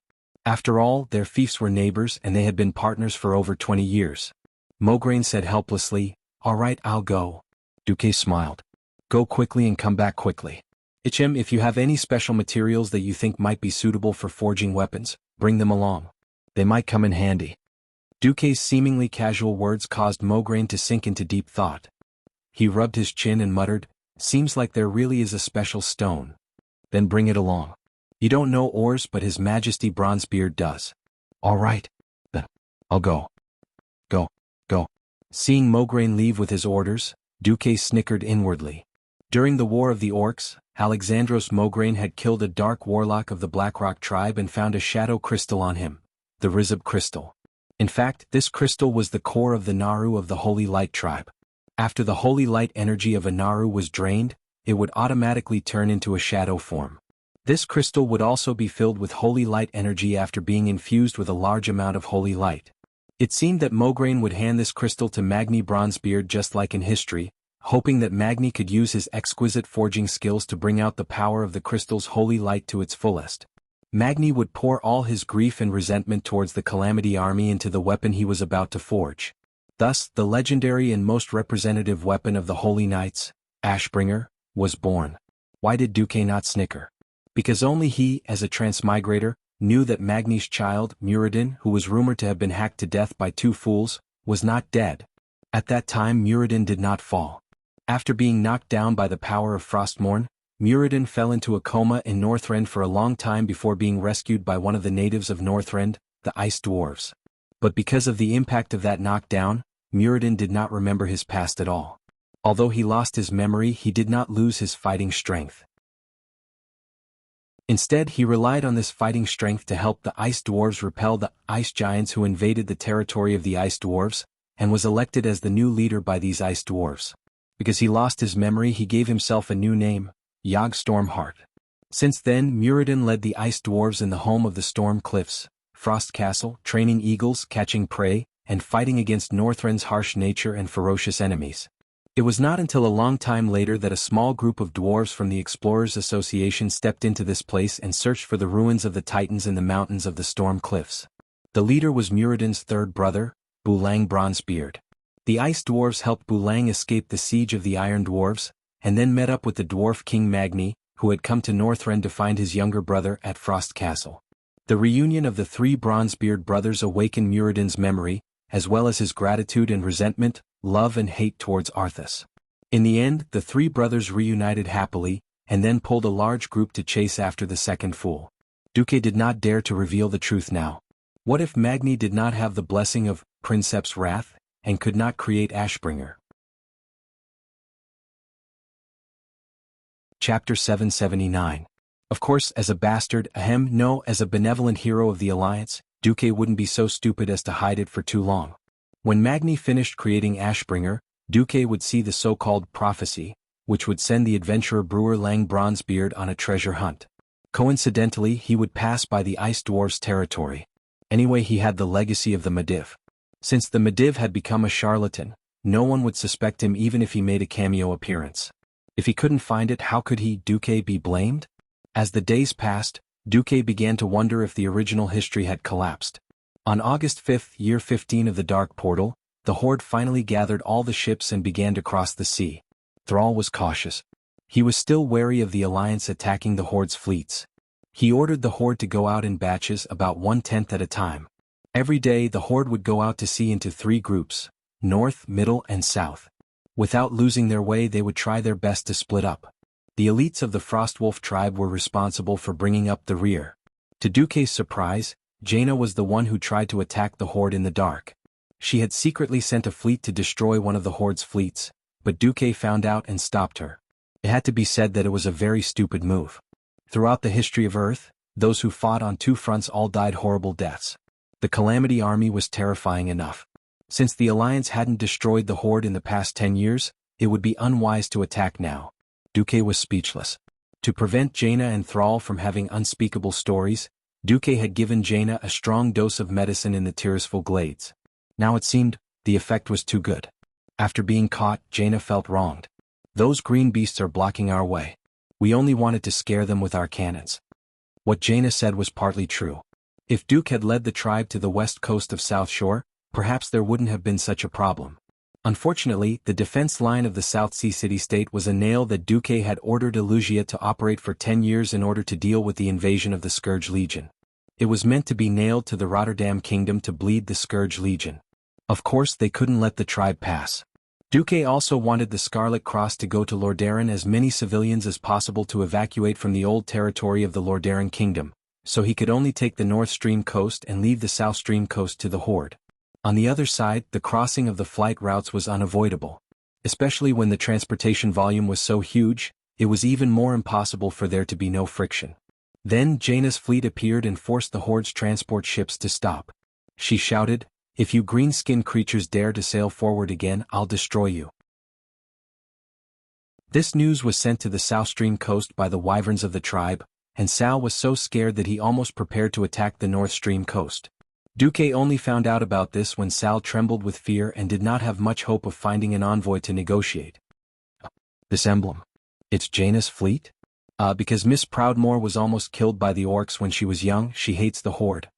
After all, their fiefs were neighbors and they had been partners for over 20 years. Mograine said helplessly, All right, I'll go. Duque smiled. Go quickly and come back quickly. Ichem, if you have any special materials that you think might be suitable for forging weapons, bring them along. They might come in handy. Duque's seemingly casual words caused Mograine to sink into deep thought. He rubbed his chin and muttered, Seems like there really is a special stone. Then bring it along. You don't know ores, but His Majesty Bronzebeard does. All right. Then, I'll go. Go. Seeing Mograine leave with his orders, Duque snickered inwardly. During the War of the Orcs, Alexandros Mograine had killed a dark warlock of the Blackrock tribe and found a shadow crystal on him, the Rizab crystal. In fact, this crystal was the core of the Naru of the Holy Light tribe. After the Holy Light energy of a Naru was drained, it would automatically turn into a shadow form. This crystal would also be filled with Holy Light energy after being infused with a large amount of Holy Light. It seemed that Mograine would hand this crystal to Magni Bronzebeard just like in history, hoping that Magni could use his exquisite forging skills to bring out the power of the crystal's holy light to its fullest. Magni would pour all his grief and resentment towards the Calamity army into the weapon he was about to forge. Thus, the legendary and most representative weapon of the Holy Knights, Ashbringer, was born. Why did Duque not snicker? Because only he, as a transmigrator, knew that Magni's child, Muradin, who was rumored to have been hacked to death by two fools, was not dead. At that time Muradin did not fall. After being knocked down by the power of Frostmourne, Muradin fell into a coma in Northrend for a long time before being rescued by one of the natives of Northrend, the Ice Dwarves. But because of the impact of that knockdown, Muradin did not remember his past at all. Although he lost his memory, he did not lose his fighting strength. Instead, he relied on this fighting strength to help the Ice Dwarves repel the Ice Giants who invaded the territory of the Ice Dwarves, and was elected as the new leader by these Ice Dwarves. Because he lost his memory, he gave himself a new name, Yogg Stormheart. Since then, Muradin led the Ice Dwarves in the home of the Storm Cliffs, Frost Castle, training eagles, catching prey, and fighting against Northrend's harsh nature and ferocious enemies. It was not until a long time later that a small group of dwarves from the Explorers Association stepped into this place and searched for the ruins of the Titans in the mountains of the Storm Cliffs. The leader was Muradin's third brother, Bulang Bronzebeard. The Ice Dwarves helped Bulang escape the siege of the Iron Dwarves, and then met up with the Dwarf King Magni, who had come to Northrend to find his younger brother at Frost Castle. The reunion of the three Bronzebeard brothers awakened Muradin's memory, as well as his gratitude and resentment, love and hate towards Arthas. In the end, the three brothers reunited happily, and then pulled a large group to chase after the second fool. Duque did not dare to reveal the truth now. What if Magni did not have the blessing of Princeps Wrath, and could not create Ashbringer? Chapter 779. Of course, as a bastard, as a benevolent hero of the Alliance, Duque wouldn't be so stupid as to hide it for too long. When Magni finished creating Ashbringer, Duque would see the so-called prophecy, which would send the adventurer Brewer Lang Bronzebeard on a treasure hunt. Coincidentally, he would pass by the Ice Dwarves' territory. Anyway, he had the legacy of the Mediv. Since the Mediv had become a charlatan, no one would suspect him even if he made a cameo appearance. If he couldn't find it, how could he, Duque, be blamed? As the days passed, Duque began to wonder if the original history had collapsed. On August 5, year 15 of the Dark Portal, the Horde finally gathered all the ships and began to cross the sea. Thrall was cautious. He was still wary of the Alliance attacking the Horde's fleets. He ordered the Horde to go out in batches about 1/10 at a time. Every day the Horde would go out to sea into 3 groups, north, middle, and south. Without losing their way, they would try their best to split up. The elites of the Frostwolf tribe were responsible for bringing up the rear. To Duque's surprise, Jaina was the one who tried to attack the Horde in the dark. She had secretly sent a fleet to destroy one of the Horde's fleets, but Duque found out and stopped her. It had to be said that it was a very stupid move. Throughout the history of Earth, those who fought on 2 fronts all died horrible deaths. The Calamity Army was terrifying enough. Since the Alliance hadn't destroyed the Horde in the past 10 years, it would be unwise to attack now. Duque was speechless. To prevent Jaina and Thrall from having unspeakable stories, Duque had given Jaina a strong dose of medicine in the Tirisful Glades. Now it seemed, the effect was too good. After being caught, Jaina felt wronged. Those green beasts are blocking our way. We only wanted to scare them with our cannons. What Jaina said was partly true. If Duke had led the tribe to the west coast of South Shore, perhaps there wouldn't have been such a problem. Unfortunately, the defense line of the South Sea city-state was a nail that Duque had ordered Elugia to operate for 10 years in order to deal with the invasion of the Scourge Legion. It was meant to be nailed to the Rotterdam Kingdom to bleed the Scourge Legion. Of course, they couldn't let the tribe pass. Duque also wanted the Scarlet Cross to go to Lordaeron, as many civilians as possible to evacuate from the old territory of the Lordaeron Kingdom, so he could only take the North Stream coast and leave the South Stream coast to the Horde. On the other side, the crossing of the flight routes was unavoidable. Especially when the transportation volume was so huge, it was even more impossible for there to be no friction. Then Jaina's fleet appeared and forced the Horde's transport ships to stop. She shouted, "If you green-skinned creatures dare to sail forward again, I'll destroy you." This news was sent to the South Stream coast by the wyverns of the tribe, and Sal was so scared that he almost prepared to attack the North Stream coast. Duque only found out about this when Sal trembled with fear and did not have much hope of finding an envoy to negotiate. This emblem. It's Jaina's fleet? Because Miss Proudmoore was almost killed by the orcs when she was young, she hates the Horde.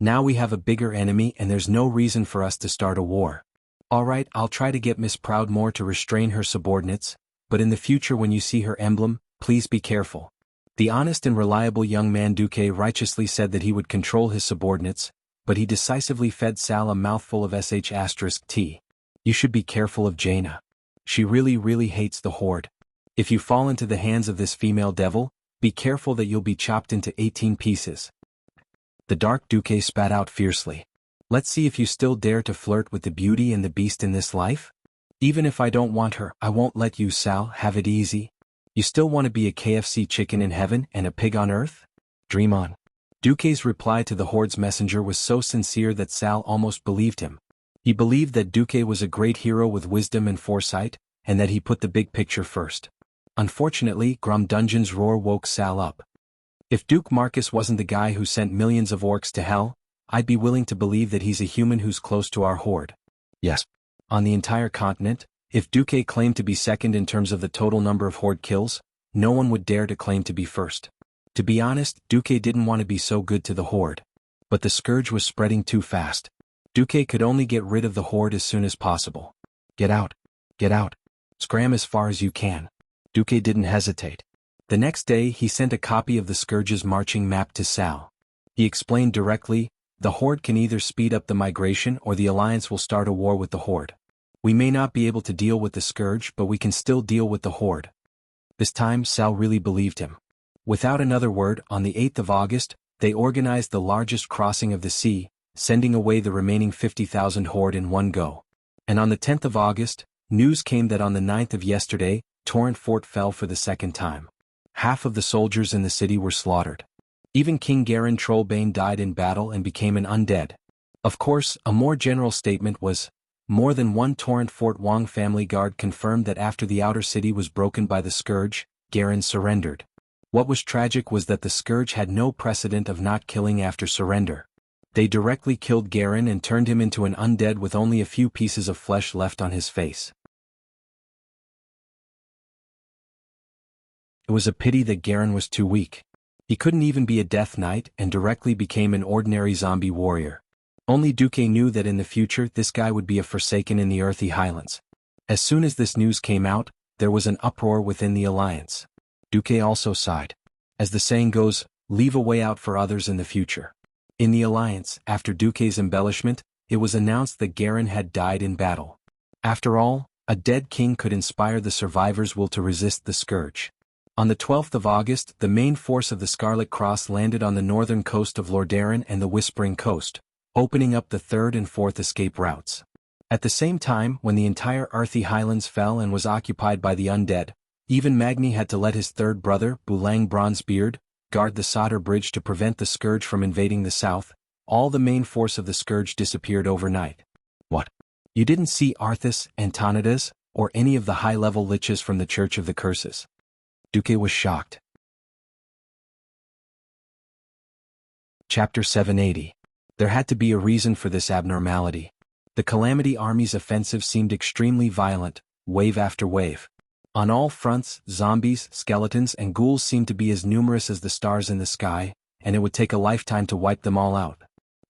Now we have a bigger enemy and there's no reason for us to start a war. Alright, I'll try to get Miss Proudmoore to restrain her subordinates, but in the future when you see her emblem, please be careful. The honest and reliable young man Duque righteously said that he would control his subordinates, but he decisively fed Sal a mouthful of sh*t. You should be careful of Jaina. She really hates the Horde. If you fall into the hands of this female devil, be careful that you'll be chopped into 18 pieces. The Dark Duque spat out fiercely. Let's see if you still dare to flirt with the beauty and the beast in this life? Even if I don't want her, I won't let you, Sal, have it easy. You still want to be a KFC chicken in heaven and a pig on earth? Dream on. Duque's reply to the Horde's messenger was so sincere that Sal almost believed him. He believed that Duque was a great hero with wisdom and foresight, and that he put the big picture first. Unfortunately, Grum Dungeon's roar woke Sal up. If Duke Marcus wasn't the guy who sent millions of orcs to hell, I'd be willing to believe that he's a human who's close to our Horde. Yes. On the entire continent, if Duque claimed to be second in terms of the total number of Horde kills, no one would dare to claim to be first. To be honest, Duque didn't want to be so good to the Horde. But the Scourge was spreading too fast. Duque could only get rid of the Horde as soon as possible. Get out. Get out. Scram as far as you can. Duque didn't hesitate. The next day he sent a copy of the Scourge's marching map to Sal. He explained directly, the Horde can either speed up the migration or the Alliance will start a war with the Horde. We may not be able to deal with the Scourge, but we can still deal with the Horde. This time Sal really believed him. Without another word, on the 8th of August, they organized the largest crossing of the sea, sending away the remaining 50,000 Horde in one go. And on the 10th of August, news came that on the 9th of yesterday, Torrent Fort fell for the second time. Half of the soldiers in the city were slaughtered. Even King Garen Trollbane died in battle and became an undead. Of course, a more general statement was, more than one Torrent Fort Wong family guard confirmed that after the outer city was broken by the Scourge, Garen surrendered. What was tragic was that the Scourge had no precedent of not killing after surrender. They directly killed Garen and turned him into an undead with only a few pieces of flesh left on his face. It was a pity that Garen was too weak. He couldn't even be a Death Knight and directly became an ordinary zombie warrior. Only Duque knew that in the future this guy would be a Forsaken in the Earthy Highlands. As soon as this news came out, there was an uproar within the Alliance. Duque also sighed. As the saying goes, leave a way out for others in the future. In the Alliance, after Duque's embellishment, it was announced that Garen had died in battle. After all, a dead king could inspire the survivors' will to resist the scourge. On the 12th of August, the main force of the Scarlet Cross landed on the northern coast of Lordaeron and the Whispering Coast, opening up the third and fourth escape routes. At the same time, when the entire Earthy Highlands fell and was occupied by the undead, even Magni had to let his third brother, Bulang Bronzebeard, guard the Sodder Bridge to prevent the Scourge from invading the south. All the main force of the Scourge disappeared overnight. What? You didn't see Arthas, Antonidas, or any of the high-level liches from the Church of the Curses? Duque was shocked. Chapter 780. There had to be a reason for this abnormality. The Calamity Army's offensive seemed extremely violent, wave after wave. On all fronts, zombies, skeletons, and ghouls seemed to be as numerous as the stars in the sky, and it would take a lifetime to wipe them all out.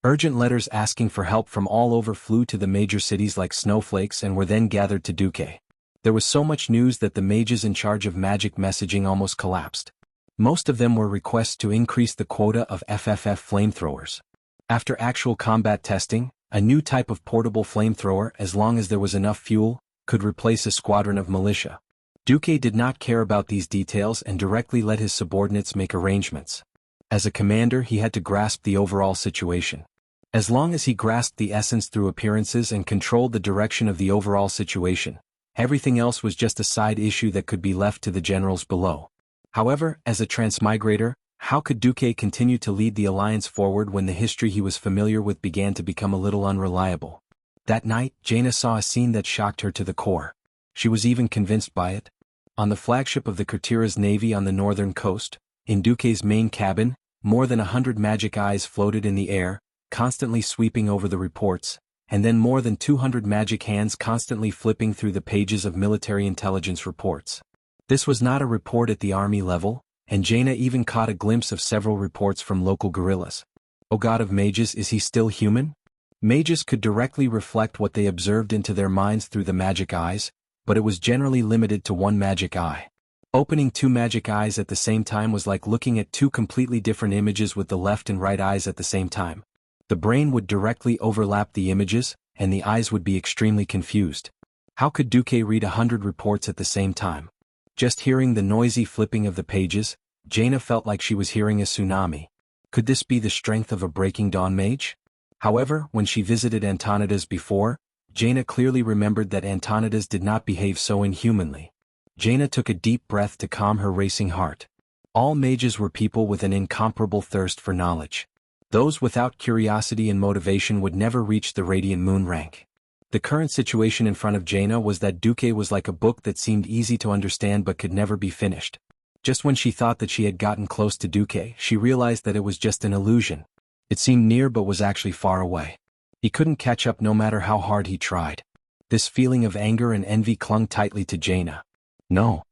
Urgent letters asking for help from all over flew to the major cities like snowflakes and were then gathered to Duque. There was so much news that the mages in charge of magic messaging almost collapsed. Most of them were requests to increase the quota of FFF flamethrowers. After actual combat testing, a new type of portable flamethrower, as long as there was enough fuel, could replace a squadron of militia. Duque did not care about these details and directly let his subordinates make arrangements. As a commander, he had to grasp the overall situation. As long as he grasped the essence through appearances and controlled the direction of the overall situation, everything else was just a side issue that could be left to the generals below. However, as a transmigrator, how could Duque continue to lead the Alliance forward when the history he was familiar with began to become a little unreliable? That night, Jaina saw a scene that shocked her to the core. She was even convinced by it. On the flagship of the Kurtira's navy on the northern coast, in Duque's main cabin, more than 100 magic eyes floated in the air, constantly sweeping over the reports, and then more than 200 magic hands constantly flipping through the pages of military intelligence reports. This was not a report at the army level, and Jaina even caught a glimpse of several reports from local guerrillas. O God of mages, is he still human? Mages could directly reflect what they observed into their minds through the magic eyes, but it was generally limited to one magic eye. Opening two magic eyes at the same time was like looking at two completely different images with the left and right eyes at the same time. The brain would directly overlap the images, and the eyes would be extremely confused. How could Duque read 100 reports at the same time? Just hearing the noisy flipping of the pages, Jaina felt like she was hearing a tsunami. Could this be the strength of a Breaking Dawn mage? However, when she visited Antonidas before, Jaina clearly remembered that Antonidas did not behave so inhumanly. Jaina took a deep breath to calm her racing heart. All mages were people with an incomparable thirst for knowledge. Those without curiosity and motivation would never reach the Radiant Moon rank. The current situation in front of Jaina was that Duque was like a book that seemed easy to understand but could never be finished. Just when she thought that she had gotten close to Duque, she realized that it was just an illusion. It seemed near but was actually far away. He couldn't catch up no matter how hard he tried. This feeling of anger and envy clung tightly to Jaina. No.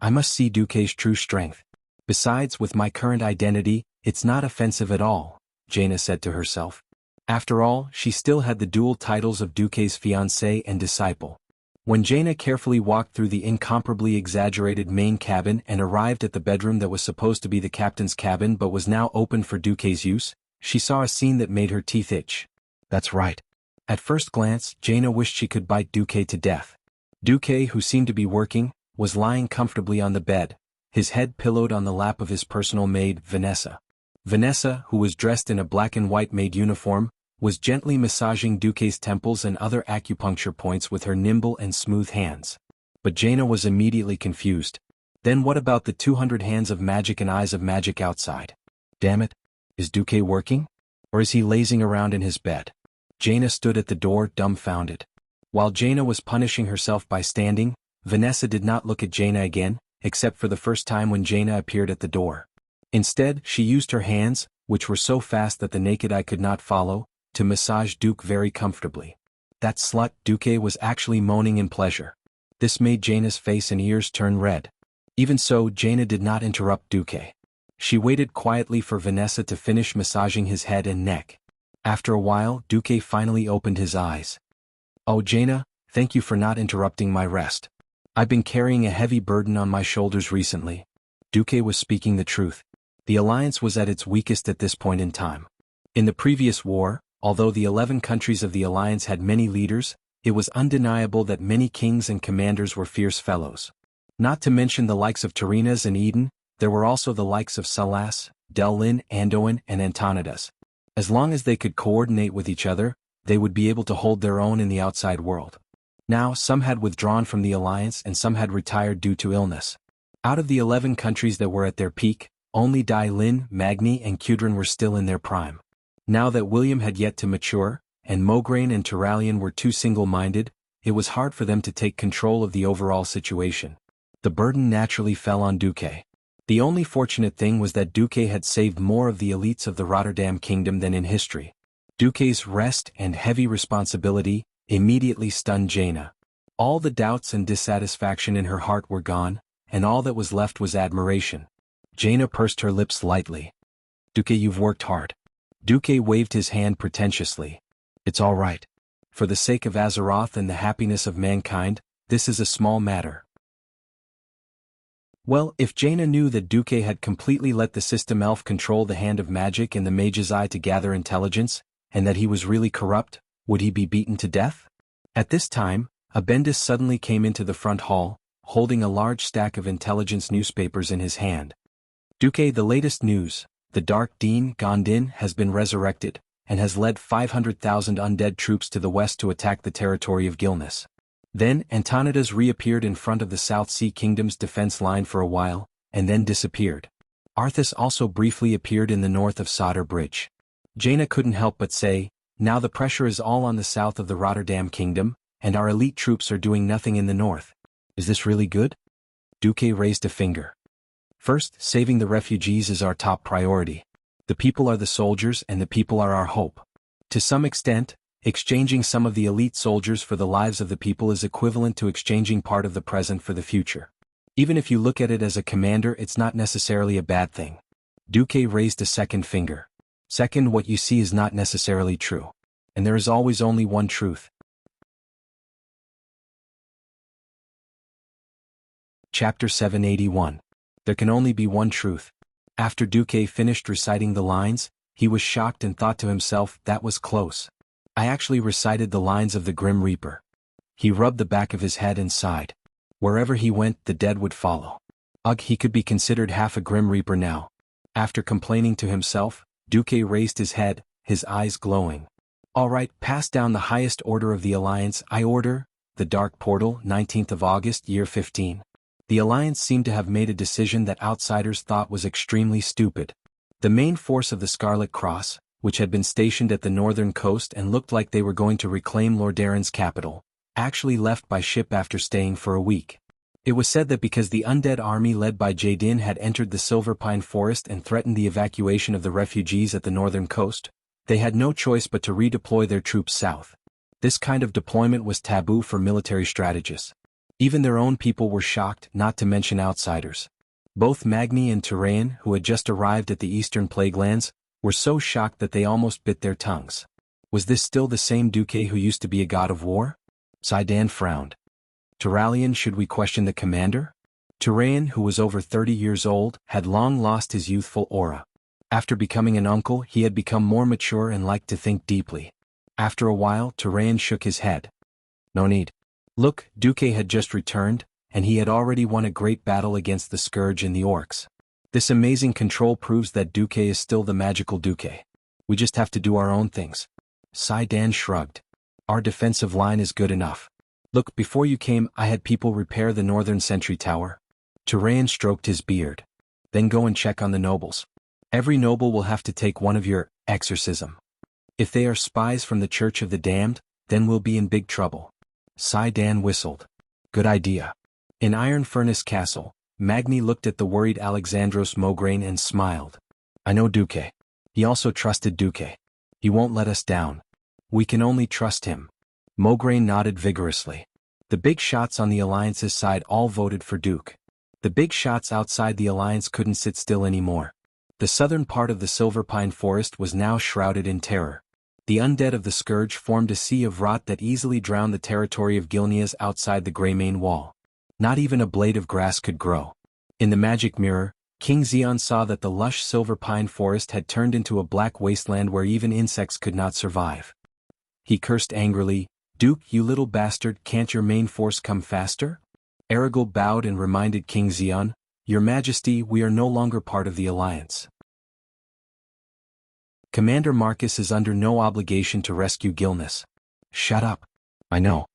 I must see Duque's true strength. Besides, with my current identity, it's not offensive at all, Jaina said to herself. After all, she still had the dual titles of Duque's fiancée and disciple. When Jaina carefully walked through the incomparably exaggerated main cabin and arrived at the bedroom that was supposed to be the captain's cabin but was now open for Duque's use, she saw a scene that made her teeth itch. That's right. At first glance, Jaina wished she could bite Duque to death. Duque, who seemed to be working, was lying comfortably on the bed, his head pillowed on the lap of his personal maid, Vanessa. Vanessa, who was dressed in a black and white maid uniform, was gently massaging Duque's temples and other acupuncture points with her nimble and smooth hands. But Jaina was immediately confused. Then what about the 200 hands of magic and eyes of magic outside? Damn it, is Duque working? Or is he lazing around in his bed? Jaina stood at the door, dumbfounded. While Jaina was punishing herself by standing, Vanessa did not look at Jaina again, except for the first time when Jaina appeared at the door. Instead, she used her hands, which were so fast that the naked eye could not follow, to massage Duke very comfortably. That slut, Duque, was actually moaning in pleasure. This made Jaina's face and ears turn red. Even so, Jaina did not interrupt Duque. She waited quietly for Vanessa to finish massaging his head and neck. After a while, Duque finally opened his eyes. "Oh, Jaina, thank you for not interrupting my rest. I've been carrying a heavy burden on my shoulders recently." Duque was speaking the truth. The alliance was at its weakest at this point in time. In the previous war, although the 11 countries of the alliance had many leaders, it was undeniable that many kings and commanders were fierce fellows. Not to mention the likes of Tarinas and Eden, there were also the likes of Salas, Delin, Andoin, and Antonidas. As long as they could coordinate with each other, they would be able to hold their own in the outside world. Now, some had withdrawn from the alliance and some had retired due to illness. Out of the 11 countries that were at their peak, only Dai Lin, Magni, and Cudrin were still in their prime. Now that William had yet to mature, and Mograine and Turalian were too single-minded, it was hard for them to take control of the overall situation. The burden naturally fell on Duque. The only fortunate thing was that Duque had saved more of the elites of the Rotterdam kingdom than in history. Duque's rest and heavy responsibility immediately stunned Jaina. All the doubts and dissatisfaction in her heart were gone, and all that was left was admiration. Jaina pursed her lips lightly. "Duque, you've worked hard." Duque waved his hand pretentiously. "It's all right. For the sake of Azeroth and the happiness of mankind, this is a small matter." Well, if Jaina knew that Duque had completely let the system elf control the hand of magic and the mage's eye to gather intelligence, and that he was really corrupt, would he be beaten to death? At this time, Abendis suddenly came into the front hall, holding a large stack of intelligence newspapers in his hand. "Duque, the latest news. The Dark Dean, Gondin, has been resurrected, and has led 500,000 undead troops to the west to attack the territory of Gilnis." Then Antonidas reappeared in front of the South Sea Kingdom's defense line for a while, and then disappeared. Arthas also briefly appeared in the north of Sodder Bridge. Jaina couldn't help but say, "Now the pressure is all on the south of the Rotterdam Kingdom, and our elite troops are doing nothing in the north. Is this really good?" Duque raised a finger. "First, saving the refugees is our top priority. The people are the soldiers and the people are our hope. To some extent, exchanging some of the elite soldiers for the lives of the people is equivalent to exchanging part of the present for the future. Even if you look at it as a commander, it's not necessarily a bad thing." Duque raised a second finger. "Second, what you see is not necessarily true. And there is always only one truth." Chapter 781. There can only be one truth. After Duque finished reciting the lines, he was shocked and thought to himself, "That was close. I actually recited the lines of the Grim Reaper." He rubbed the back of his head and sighed. Wherever he went, the dead would follow. Ugh, he could be considered half a Grim Reaper now. After complaining to himself, Duque raised his head, his eyes glowing. "All right, pass down the highest order of the Alliance. I order, the Dark Portal, 19th of August, year 15. The Alliance seemed to have made a decision that outsiders thought was extremely stupid. The main force of the Scarlet Cross, which had been stationed at the northern coast and looked like they were going to reclaim Lordairan's capital, actually left by ship after staying for a week. It was said that because the undead army led by Jaydin had entered the Silverpine Forest and threatened the evacuation of the refugees at the northern coast, they had no choice but to redeploy their troops south. This kind of deployment was taboo for military strategists. Even their own people were shocked, not to mention outsiders. Both Magni and Turayan, who had just arrived at the eastern Plaguelands, were so shocked that they almost bit their tongues. Was this still the same Duque who used to be a god of war? Saidan frowned. "Turalian, should we question the commander?" Turayan, who was over 30 years old, had long lost his youthful aura. After becoming an uncle, he had become more mature and liked to think deeply. After a while, Turayan shook his head. "No need. Look, Duque had just returned, and he had already won a great battle against the Scourge and the Orcs. This amazing control proves that Duque is still the magical Duque. We just have to do our own things." Saidan shrugged. "Our defensive line is good enough. Look, before you came, I had people repair the northern sentry tower." Turayan stroked his beard. "Then go and check on the nobles. Every noble will have to take one of your exorcism. If they are spies from the Church of the Damned, then we'll be in big trouble." Saidan whistled. "Good idea." In Iron Furnace Castle, Magni looked at the worried Alexandros Mograine and smiled. I know Duque. He also trusted Duque. He won't let us down. We can only trust him. Mograine nodded vigorously. The big shots on the Alliance's side all voted for Duque. The big shots outside the Alliance couldn't sit still anymore. The southern part of the Silver Pine Forest was now shrouded in terror. The undead of the Scourge formed a sea of rot that easily drowned the territory of Gilneas outside the Greymane Wall. Not even a blade of grass could grow. In the magic mirror, King Xeon saw that the lush Silver Pine Forest had turned into a black wasteland where even insects could not survive. He cursed angrily, Duke, you little bastard, can't your main force come faster? Erigel bowed and reminded King Xeon, Your Majesty, we are no longer part of the Alliance. Commander Marcus is under no obligation to rescue Gilneas. Shut up. I know.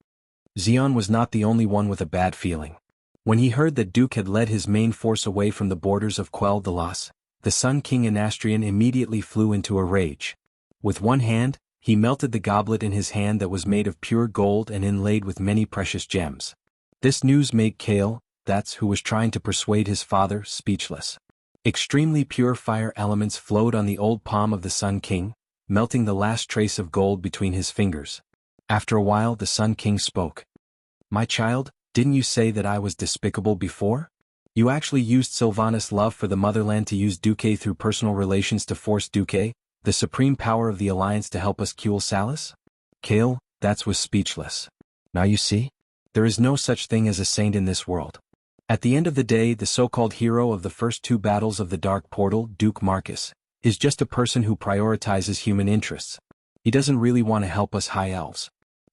Xeon was not the only one with a bad feeling. When he heard that Duke had led his main force away from the borders of Quell de Las, the Sun King Anastrian immediately flew into a rage. With one hand, he melted the goblet in his hand that was made of pure gold and inlaid with many precious gems. This news made Kale, that's who was trying to persuade his father, speechless. Extremely pure fire elements flowed on the old palm of the Sun King, melting the last trace of gold between his fingers. After a while the Sun King spoke. My child, didn't you say that I was despicable before? You actually used Sylvanas' love for the motherland to use Duque through personal relations to force Duque, the supreme power of the Alliance, to help us kill Salas? Kale, that was speechless. Now you see? There is no such thing as a saint in this world. At the end of the day, the so-called hero of the first two battles of the Dark Portal, Duke Marcus, is just a person who prioritizes human interests. He doesn't really want to help us High Elves.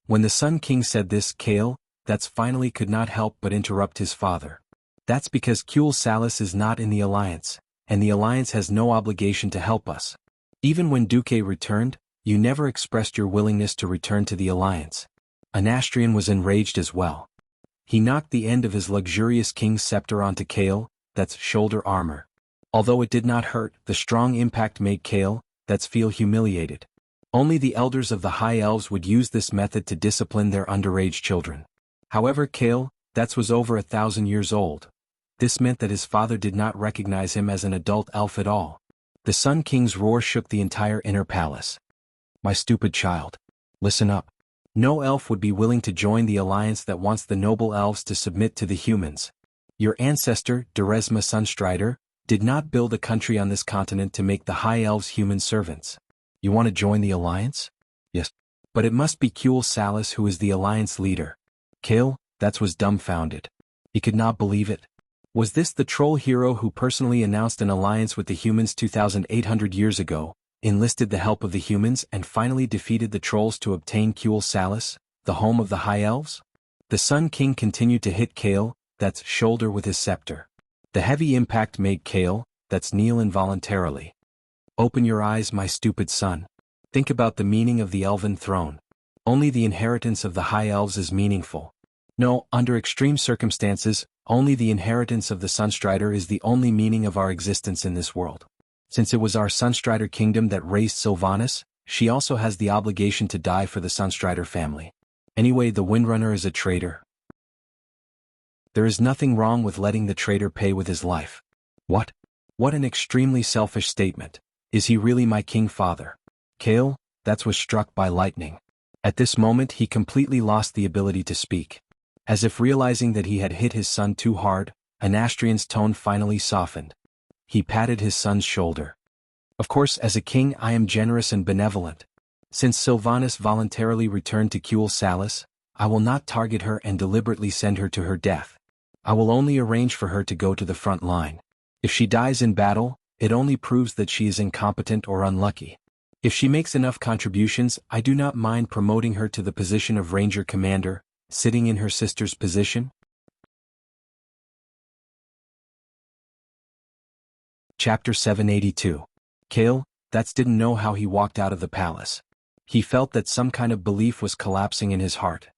When the Sun King said this, Kale, that's finally could not help but interrupt his father. That's because Kuel Salas is not in the Alliance, and the Alliance has no obligation to help us. Even when Duque returned, you never expressed your willingness to return to the Alliance. Anastrian was enraged as well. He knocked the end of his luxurious king's scepter onto Kale, that's shoulder armor. Although it did not hurt, the strong impact made Kale, that's feel humiliated. Only the elders of the High Elves would use this method to discipline their underage children. However, Kale, that was over 1,000 years old. This meant that his father did not recognize him as an adult elf at all. The Sun King's roar shook the entire inner palace. My stupid child. Listen up. No elf would be willing to join the alliance that wants the noble elves to submit to the humans. Your ancestor, Duresma Sunstrider, did not build a country on this continent to make the High Elves human servants. You want to join the alliance? Yes. But it must be Kuel Salas who is the alliance leader. Kale, that was dumbfounded. He could not believe it. Was this the troll hero who personally announced an alliance with the humans 2,800 years ago, enlisted the help of the humans and finally defeated the trolls to obtain Kuel Salas, the home of the High Elves? The Sun King continued to hit Kale, that's shoulder with his scepter. The heavy impact made Kale, that's kneel involuntarily. Open your eyes, my stupid son. Think about the meaning of the Elven throne. Only the inheritance of the High Elves is meaningful. No, under extreme circumstances, only the inheritance of the Sunstrider is the only meaning of our existence in this world. Since it was our Sunstrider kingdom that raised Sylvanas, she also has the obligation to die for the Sunstrider family. Anyway, the Windrunner is a traitor. There is nothing wrong with letting the traitor pay with his life. What? What an extremely selfish statement. Is he really my king father? Kale, that was struck by lightning. At this moment he completely lost the ability to speak. As if realizing that he had hit his son too hard, Anastrian's tone finally softened. He patted his son's shoulder. Of course, as a king I am generous and benevolent. Since Sylvanas voluntarily returned to Kuel Salas, I will not target her and deliberately send her to her death. I will only arrange for her to go to the front line. If she dies in battle, it only proves that she is incompetent or unlucky. If she makes enough contributions, I do not mind promoting her to the position of Ranger Commander, sitting in her sister's position. Chapter 782. Kale, that's didn't know how he walked out of the palace. He felt that some kind of belief was collapsing in his heart.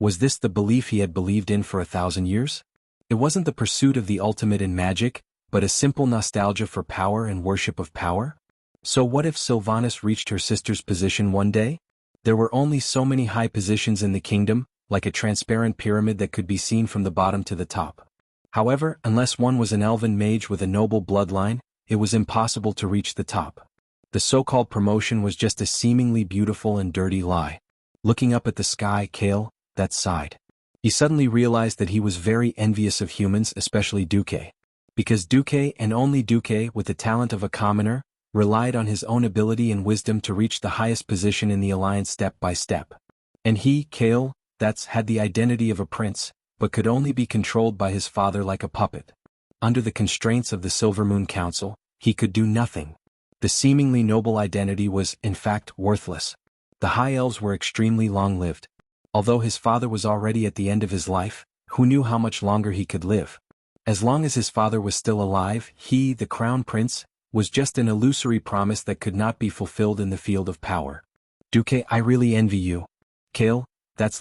Was this the belief he had believed in for 1,000 years? It wasn't the pursuit of the ultimate in magic, but a simple nostalgia for power and worship of power? So what if Sylvanas reached her sister's position one day? There were only so many high positions in the kingdom, like a transparent pyramid that could be seen from the bottom to the top. However, unless one was an elven mage with a noble bloodline, it was impossible to reach the top. The so-called promotion was just a seemingly beautiful and dirty lie. Looking up at the sky, Kale, that sighed. He suddenly realized that he was very envious of humans, especially Duque. Because Duque, and only Duque with the talent of a commoner, relied on his own ability and wisdom to reach the highest position in the alliance step by step. And he, Kale, had the identity of a prince, but could only be controlled by his father like a puppet. Under the constraints of the Silvermoon Council, he could do nothing. The seemingly noble identity was, in fact, worthless. The High Elves were extremely long-lived. Although his father was already at the end of his life, who knew how much longer he could live? As long as his father was still alive, he, the Crown Prince, was just an illusory promise that could not be fulfilled in the field of power. Duque, I really envy you. Kale,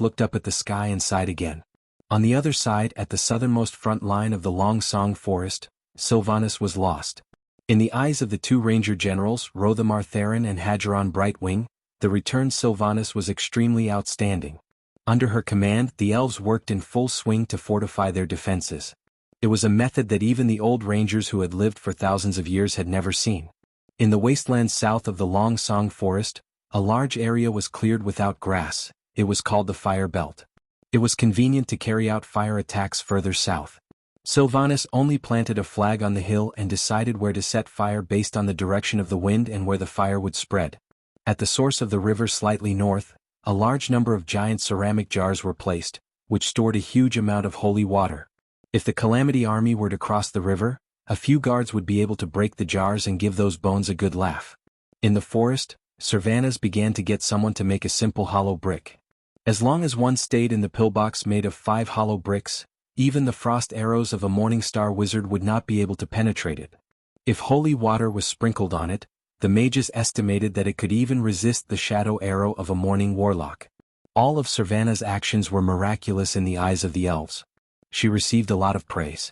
looked up at the sky and sighed again. On the other side, at the southernmost front line of the Long Song Forest, Sylvanas was lost. In the eyes of the two ranger generals, Rothamar Theron and Hadgeron Brightwing, the returned Sylvanas was extremely outstanding. Under her command, the elves worked in full swing to fortify their defenses. It was a method that even the old rangers who had lived for thousands of years had never seen. In the wastelands south of the Long Song Forest, a large area was cleared without grass. It was called the Fire Belt. It was convenient to carry out fire attacks further south. Sylvanas only planted a flag on the hill and decided where to set fire based on the direction of the wind and where the fire would spread. At the source of the river slightly north, a large number of giant ceramic jars were placed, which stored a huge amount of holy water. If the Calamity Army were to cross the river, a few guards would be able to break the jars and give those bones a good laugh. In the forest, Sylvanas began to get someone to make a simple hollow brick. As long as one stayed in the pillbox made of 5 hollow bricks, even the frost arrows of a Morningstar wizard would not be able to penetrate it. If holy water was sprinkled on it, the mages estimated that it could even resist the shadow arrow of a morning warlock. All of Sylvanas' actions were miraculous in the eyes of the elves. She received a lot of praise.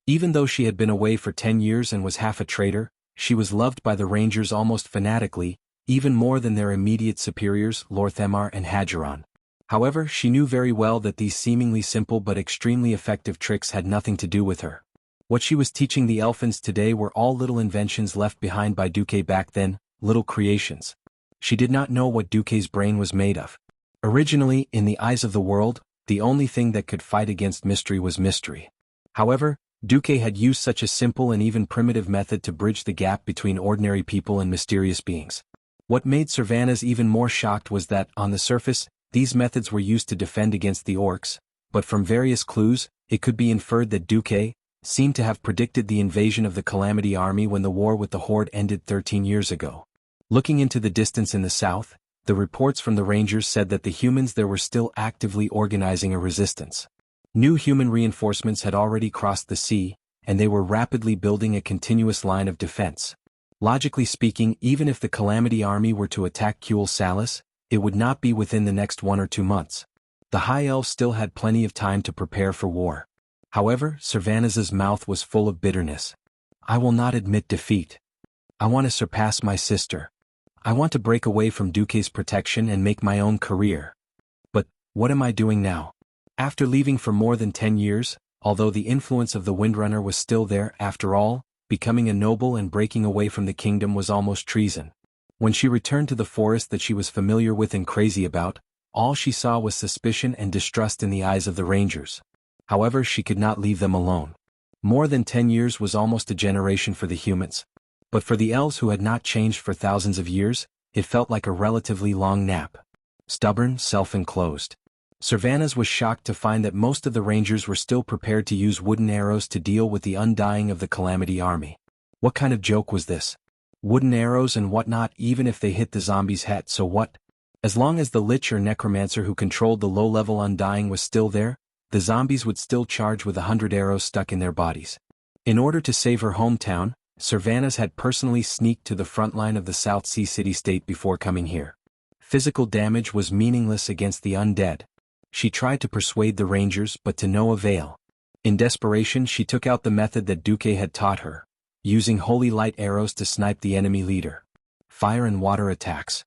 Even though she had been away for 10 years and was half a traitor, she was loved by the rangers almost fanatically, even more than their immediate superiors, Lorthamar and Hadgeron. However, she knew very well that these seemingly simple but extremely effective tricks had nothing to do with her. What she was teaching the Elfins today were all little inventions left behind by Duque back then, little creations. She did not know what Duque's brain was made of. Originally, in the eyes of the world, the only thing that could fight against mystery was mystery. However, Duque had used such a simple and even primitive method to bridge the gap between ordinary people and mysterious beings. What made Sylvanas even more shocked was that, on the surface, these methods were used to defend against the orcs, but from various clues, it could be inferred that Duque seemed to have predicted the invasion of the Calamity Army when the war with the Horde ended 13 years ago. Looking into the distance in the south, the reports from the Rangers said that the humans there were still actively organizing a resistance. New human reinforcements had already crossed the sea, and they were rapidly building a continuous line of defense. Logically speaking, even if the Calamity Army were to attack Kuel Salis, it would not be within the next 1 or 2 months. The High Elves still had plenty of time to prepare for war. However, Sylvanas's mouth was full of bitterness. I will not admit defeat. I want to surpass my sister. I want to break away from Duque's protection and make my own career. But, what am I doing now? After leaving for more than 10 years, although the influence of the Windrunner was still there, after all, becoming a noble and breaking away from the kingdom was almost treason. When she returned to the forest that she was familiar with and crazy about, all she saw was suspicion and distrust in the eyes of the Rangers. However, she could not leave them alone. More than 10 years was almost a generation for the humans. But for the elves who had not changed for thousands of years, it felt like a relatively long nap. Stubborn, self-enclosed. Sylvanas was shocked to find that most of the Rangers were still prepared to use wooden arrows to deal with the undying of the Calamity Army. What kind of joke was this? Wooden arrows and whatnot, even if they hit the zombies' head, so what? As long as the Lich or Necromancer who controlled the low-level Undying was still there, the zombies would still charge with 100 arrows stuck in their bodies. In order to save her hometown, Sylvanas had personally sneaked to the front line of the South Sea city-state before coming here. Physical damage was meaningless against the undead. She tried to persuade the Rangers, but to no avail. In desperation, she took out the method that Duque had taught her, using holy light arrows to snipe the enemy leader. Fire and water attacks.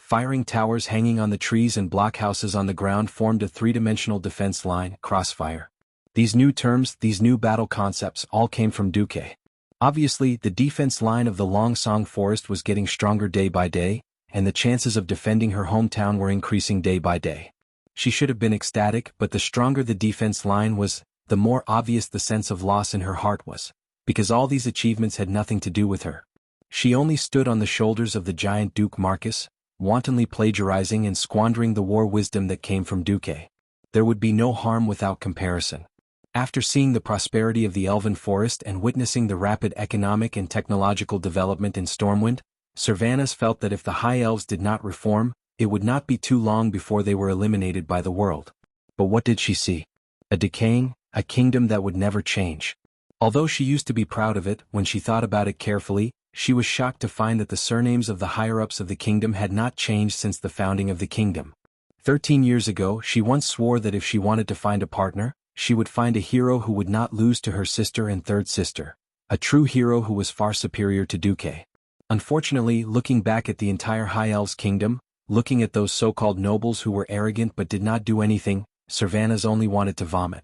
Firing towers hanging on the trees and blockhouses on the ground formed a three-dimensional defense line, crossfire. These new terms, these new battle concepts, all came from Duque. Obviously, the defense line of the Longsong Forest was getting stronger day by day, and the chances of defending her hometown were increasing day by day. She should have been ecstatic, but the stronger the defense line was, the more obvious the sense of loss in her heart was, because all these achievements had nothing to do with her. She only stood on the shoulders of the giant Duke Marcus, wantonly plagiarizing and squandering the war wisdom that came from Duque. There would be no harm without comparison. After seeing the prosperity of the Elven Forest and witnessing the rapid economic and technological development in Stormwind, Sylvanas felt that if the High Elves did not reform, it would not be too long before they were eliminated by the world. But what did she see? A decaying, a kingdom that would never change. Although she used to be proud of it, when she thought about it carefully, she was shocked to find that the surnames of the higher-ups of the kingdom had not changed since the founding of the kingdom. 13 years ago, she once swore that if she wanted to find a partner, she would find a hero who would not lose to her sister and third sister, a true hero who was far superior to Duque. Unfortunately, looking back at the entire High Elves kingdom, looking at those so-called nobles who were arrogant but did not do anything, Sylvanas only wanted to vomit.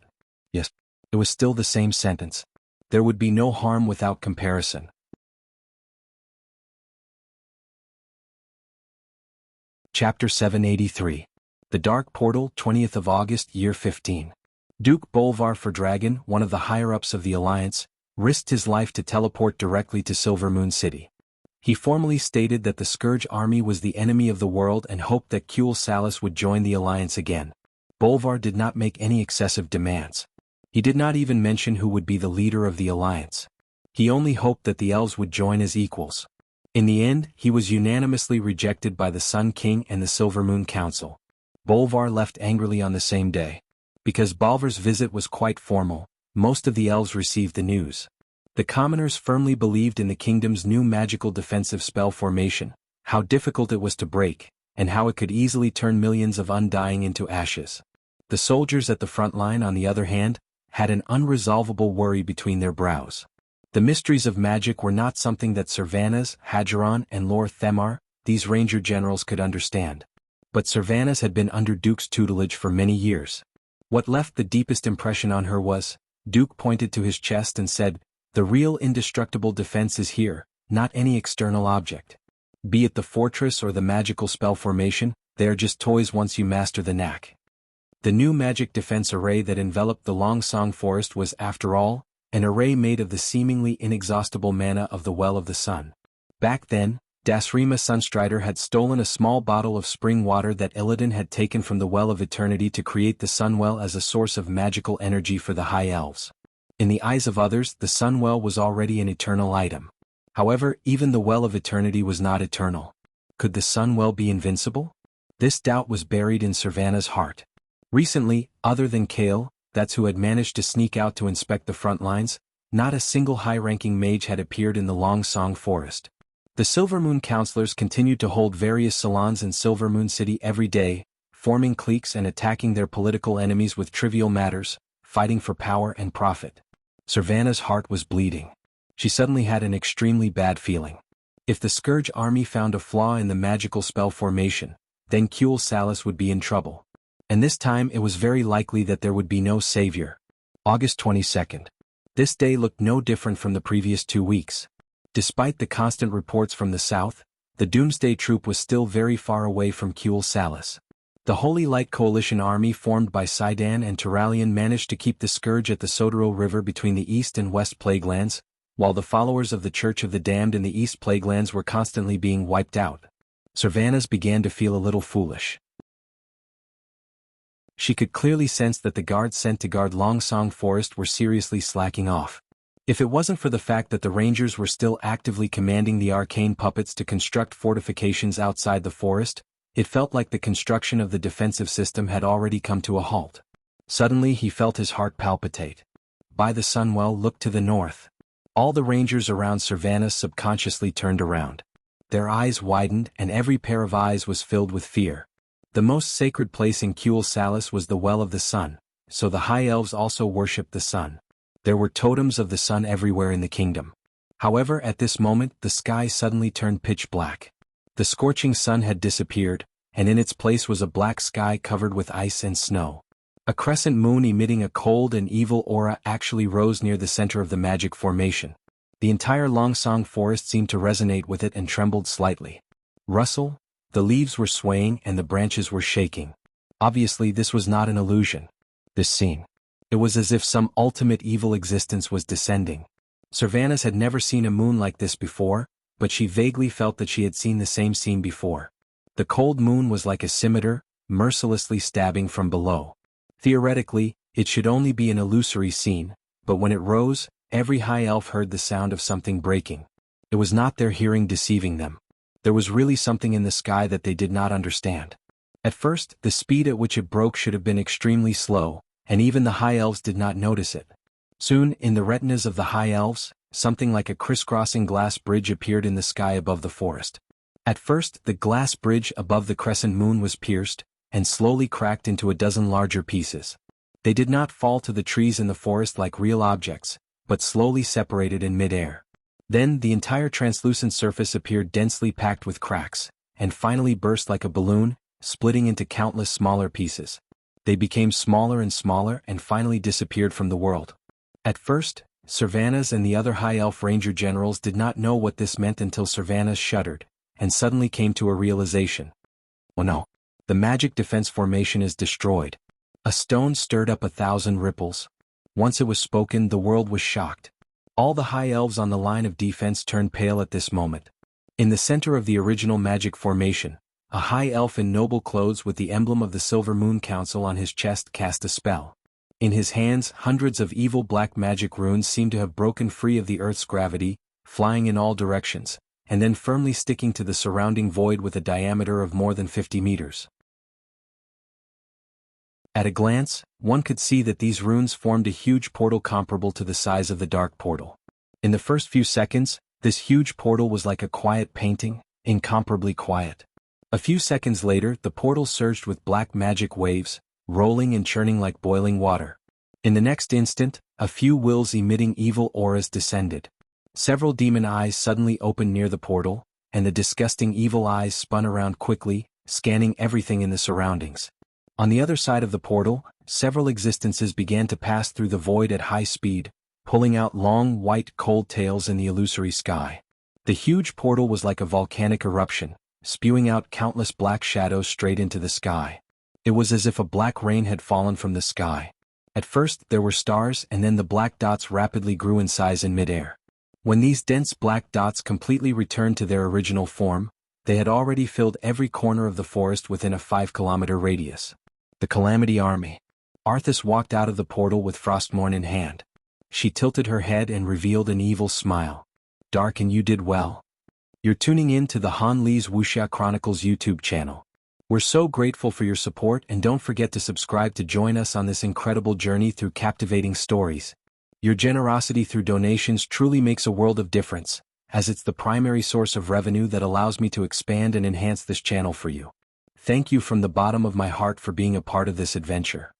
Yes, it was still the same sentence. There would be no harm without comparison. Chapter 783. The Dark Portal, 20th of August, Year 15. Duke Bolvar Fordragon, one of the higher-ups of the Alliance, risked his life to teleport directly to Silvermoon City. He formally stated that the Scourge army was the enemy of the world and hoped that Kuel Salas would join the Alliance again. Bolvar did not make any excessive demands. He did not even mention who would be the leader of the Alliance. He only hoped that the elves would join as equals. In the end, he was unanimously rejected by the Sun King and the Silvermoon Council. Bolvar left angrily on the same day. Because Bolvar's visit was quite formal, most of the elves received the news. The commoners firmly believed in the kingdom's new magical defensive spell formation, how difficult it was to break, and how it could easily turn millions of undying into ashes. The soldiers at the front line, on the other hand, had an unresolvable worry between their brows. The mysteries of magic were not something that Sylvanas, Hadgeron, and Lord Themar, these ranger generals, could understand. But Sylvanas had been under Duke's tutelage for many years. What left the deepest impression on her was, Duke pointed to his chest and said, "The real indestructible defense is here, not any external object. Be it the fortress or the magical spell formation, they are just toys once you master the knack." The new magic defense array that enveloped the Longsong Forest was, after all, an array made of the seemingly inexhaustible mana of the Well of the Sun. Back then, Dasrima Sunstrider had stolen a small bottle of spring water that Illidan had taken from the Well of Eternity to create the Sunwell as a source of magical energy for the High Elves. In the eyes of others, the Sunwell was already an eternal item. However, even the Well of Eternity was not eternal. Could the Sunwell be invincible? This doubt was buried in Sylvanas' heart. Recently, other than Kale, that's who had managed to sneak out to inspect the front lines, not a single high-ranking mage had appeared in the Longsong Forest. The Silvermoon counselors continued to hold various salons in Silvermoon City every day, forming cliques and attacking their political enemies with trivial matters, fighting for power and profit. Sylvanas' heart was bleeding. She suddenly had an extremely bad feeling. If the Scourge army found a flaw in the magical spell formation, then Kuel Salas would be in trouble. And this time it was very likely that there would be no savior. August 22nd. This day looked no different from the previous 2 weeks. Despite the constant reports from the south, the Doomsday Troop was still very far away from Kuel Salas. The Holy Light Coalition army formed by Sidon and Turalian managed to keep the Scourge at the Sotero River between the East and West Plaguelands, while the followers of the Church of the Damned in the East Plaguelands were constantly being wiped out. Sylvanas began to feel a little foolish. She could clearly sense that the guards sent to guard Longsong Forest were seriously slacking off. If it wasn't for the fact that the Rangers were still actively commanding the arcane puppets to construct fortifications outside the forest, it felt like the construction of the defensive system had already come to a halt. Suddenly he felt his heart palpitate. By the Sunwell looked to the north. All the Rangers around Sylvanas subconsciously turned around. Their eyes widened and every pair of eyes was filled with fear. The most sacred place in Kuel Salas was the Well of the Sun, so the High Elves also worshipped the sun. There were totems of the sun everywhere in the kingdom. However, at this moment the sky suddenly turned pitch black. The scorching sun had disappeared, and in its place was a black sky covered with ice and snow. A crescent moon emitting a cold and evil aura actually rose near the center of the magic formation. The entire Longsong forest seemed to resonate with it and trembled slightly. Rustle, the leaves were swaying and the branches were shaking. Obviously this was not an illusion. This scene. It was as if some ultimate evil existence was descending. Sylvanas had never seen a moon like this before, but she vaguely felt that she had seen the same scene before. The cold moon was like a scimitar, mercilessly stabbing from below. Theoretically, it should only be an illusory scene, but when it rose, every high elf heard the sound of something breaking. It was not their hearing deceiving them. There was really something in the sky that they did not understand. At first, the speed at which it broke should have been extremely slow, and even the high elves did not notice it. Soon, in the retinas of the high elves, something like a crisscrossing glass bridge appeared in the sky above the forest. At first, the glass bridge above the crescent moon was pierced, and slowly cracked into a dozen larger pieces. They did not fall to the trees in the forest like real objects, but slowly separated in mid-air. Then the entire translucent surface appeared densely packed with cracks, and finally burst like a balloon, splitting into countless smaller pieces. They became smaller and finally disappeared from the world. At first, Sylvanas and the other high elf ranger generals did not know what this meant until Sylvanas shuddered, and suddenly came to a realization. Oh no. The magic defense formation is destroyed. A stone stirred up 1,000 ripples. Once it was spoken, the world was shocked. All the high elves on the line of defense turned pale at this moment. In the center of the original magic formation, a high elf in noble clothes with the emblem of the Silver Moon Council on his chest cast a spell. In his hands, hundreds of evil black magic runes seemed to have broken free of the earth's gravity, flying in all directions, and then firmly sticking to the surrounding void with a diameter of more than 50 meters. At a glance, one could see that these runes formed a huge portal comparable to the size of the Dark Portal. In the first few seconds, this huge portal was like a quiet painting, incomparably quiet. A few seconds later, the portal surged with black magic waves, rolling and churning like boiling water. In the next instant, a few wills emitting evil auras descended. Several demon eyes suddenly opened near the portal, and the disgusting evil eyes spun around quickly, scanning everything in the surroundings. On the other side of the portal, several existences began to pass through the void at high speed, pulling out long white cold tails in the illusory sky. The huge portal was like a volcanic eruption, spewing out countless black shadows straight into the sky. It was as if a black rain had fallen from the sky. At first there were stars, and then the black dots rapidly grew in size in midair. When these dense black dots completely returned to their original form, they had already filled every corner of the forest within a 5-kilometer radius. The Calamity Army. Arthas walked out of the portal with Frostmourne in hand. She tilted her head and revealed an evil smile. Dark, and you did well. You're tuning in to the Han Lee's Wuxia Chronicles YouTube channel. We're so grateful for your support, and don't forget to subscribe to join us on this incredible journey through captivating stories. Your generosity through donations truly makes a world of difference, as it's the primary source of revenue that allows me to expand and enhance this channel for you. Thank you from the bottom of my heart for being a part of this adventure.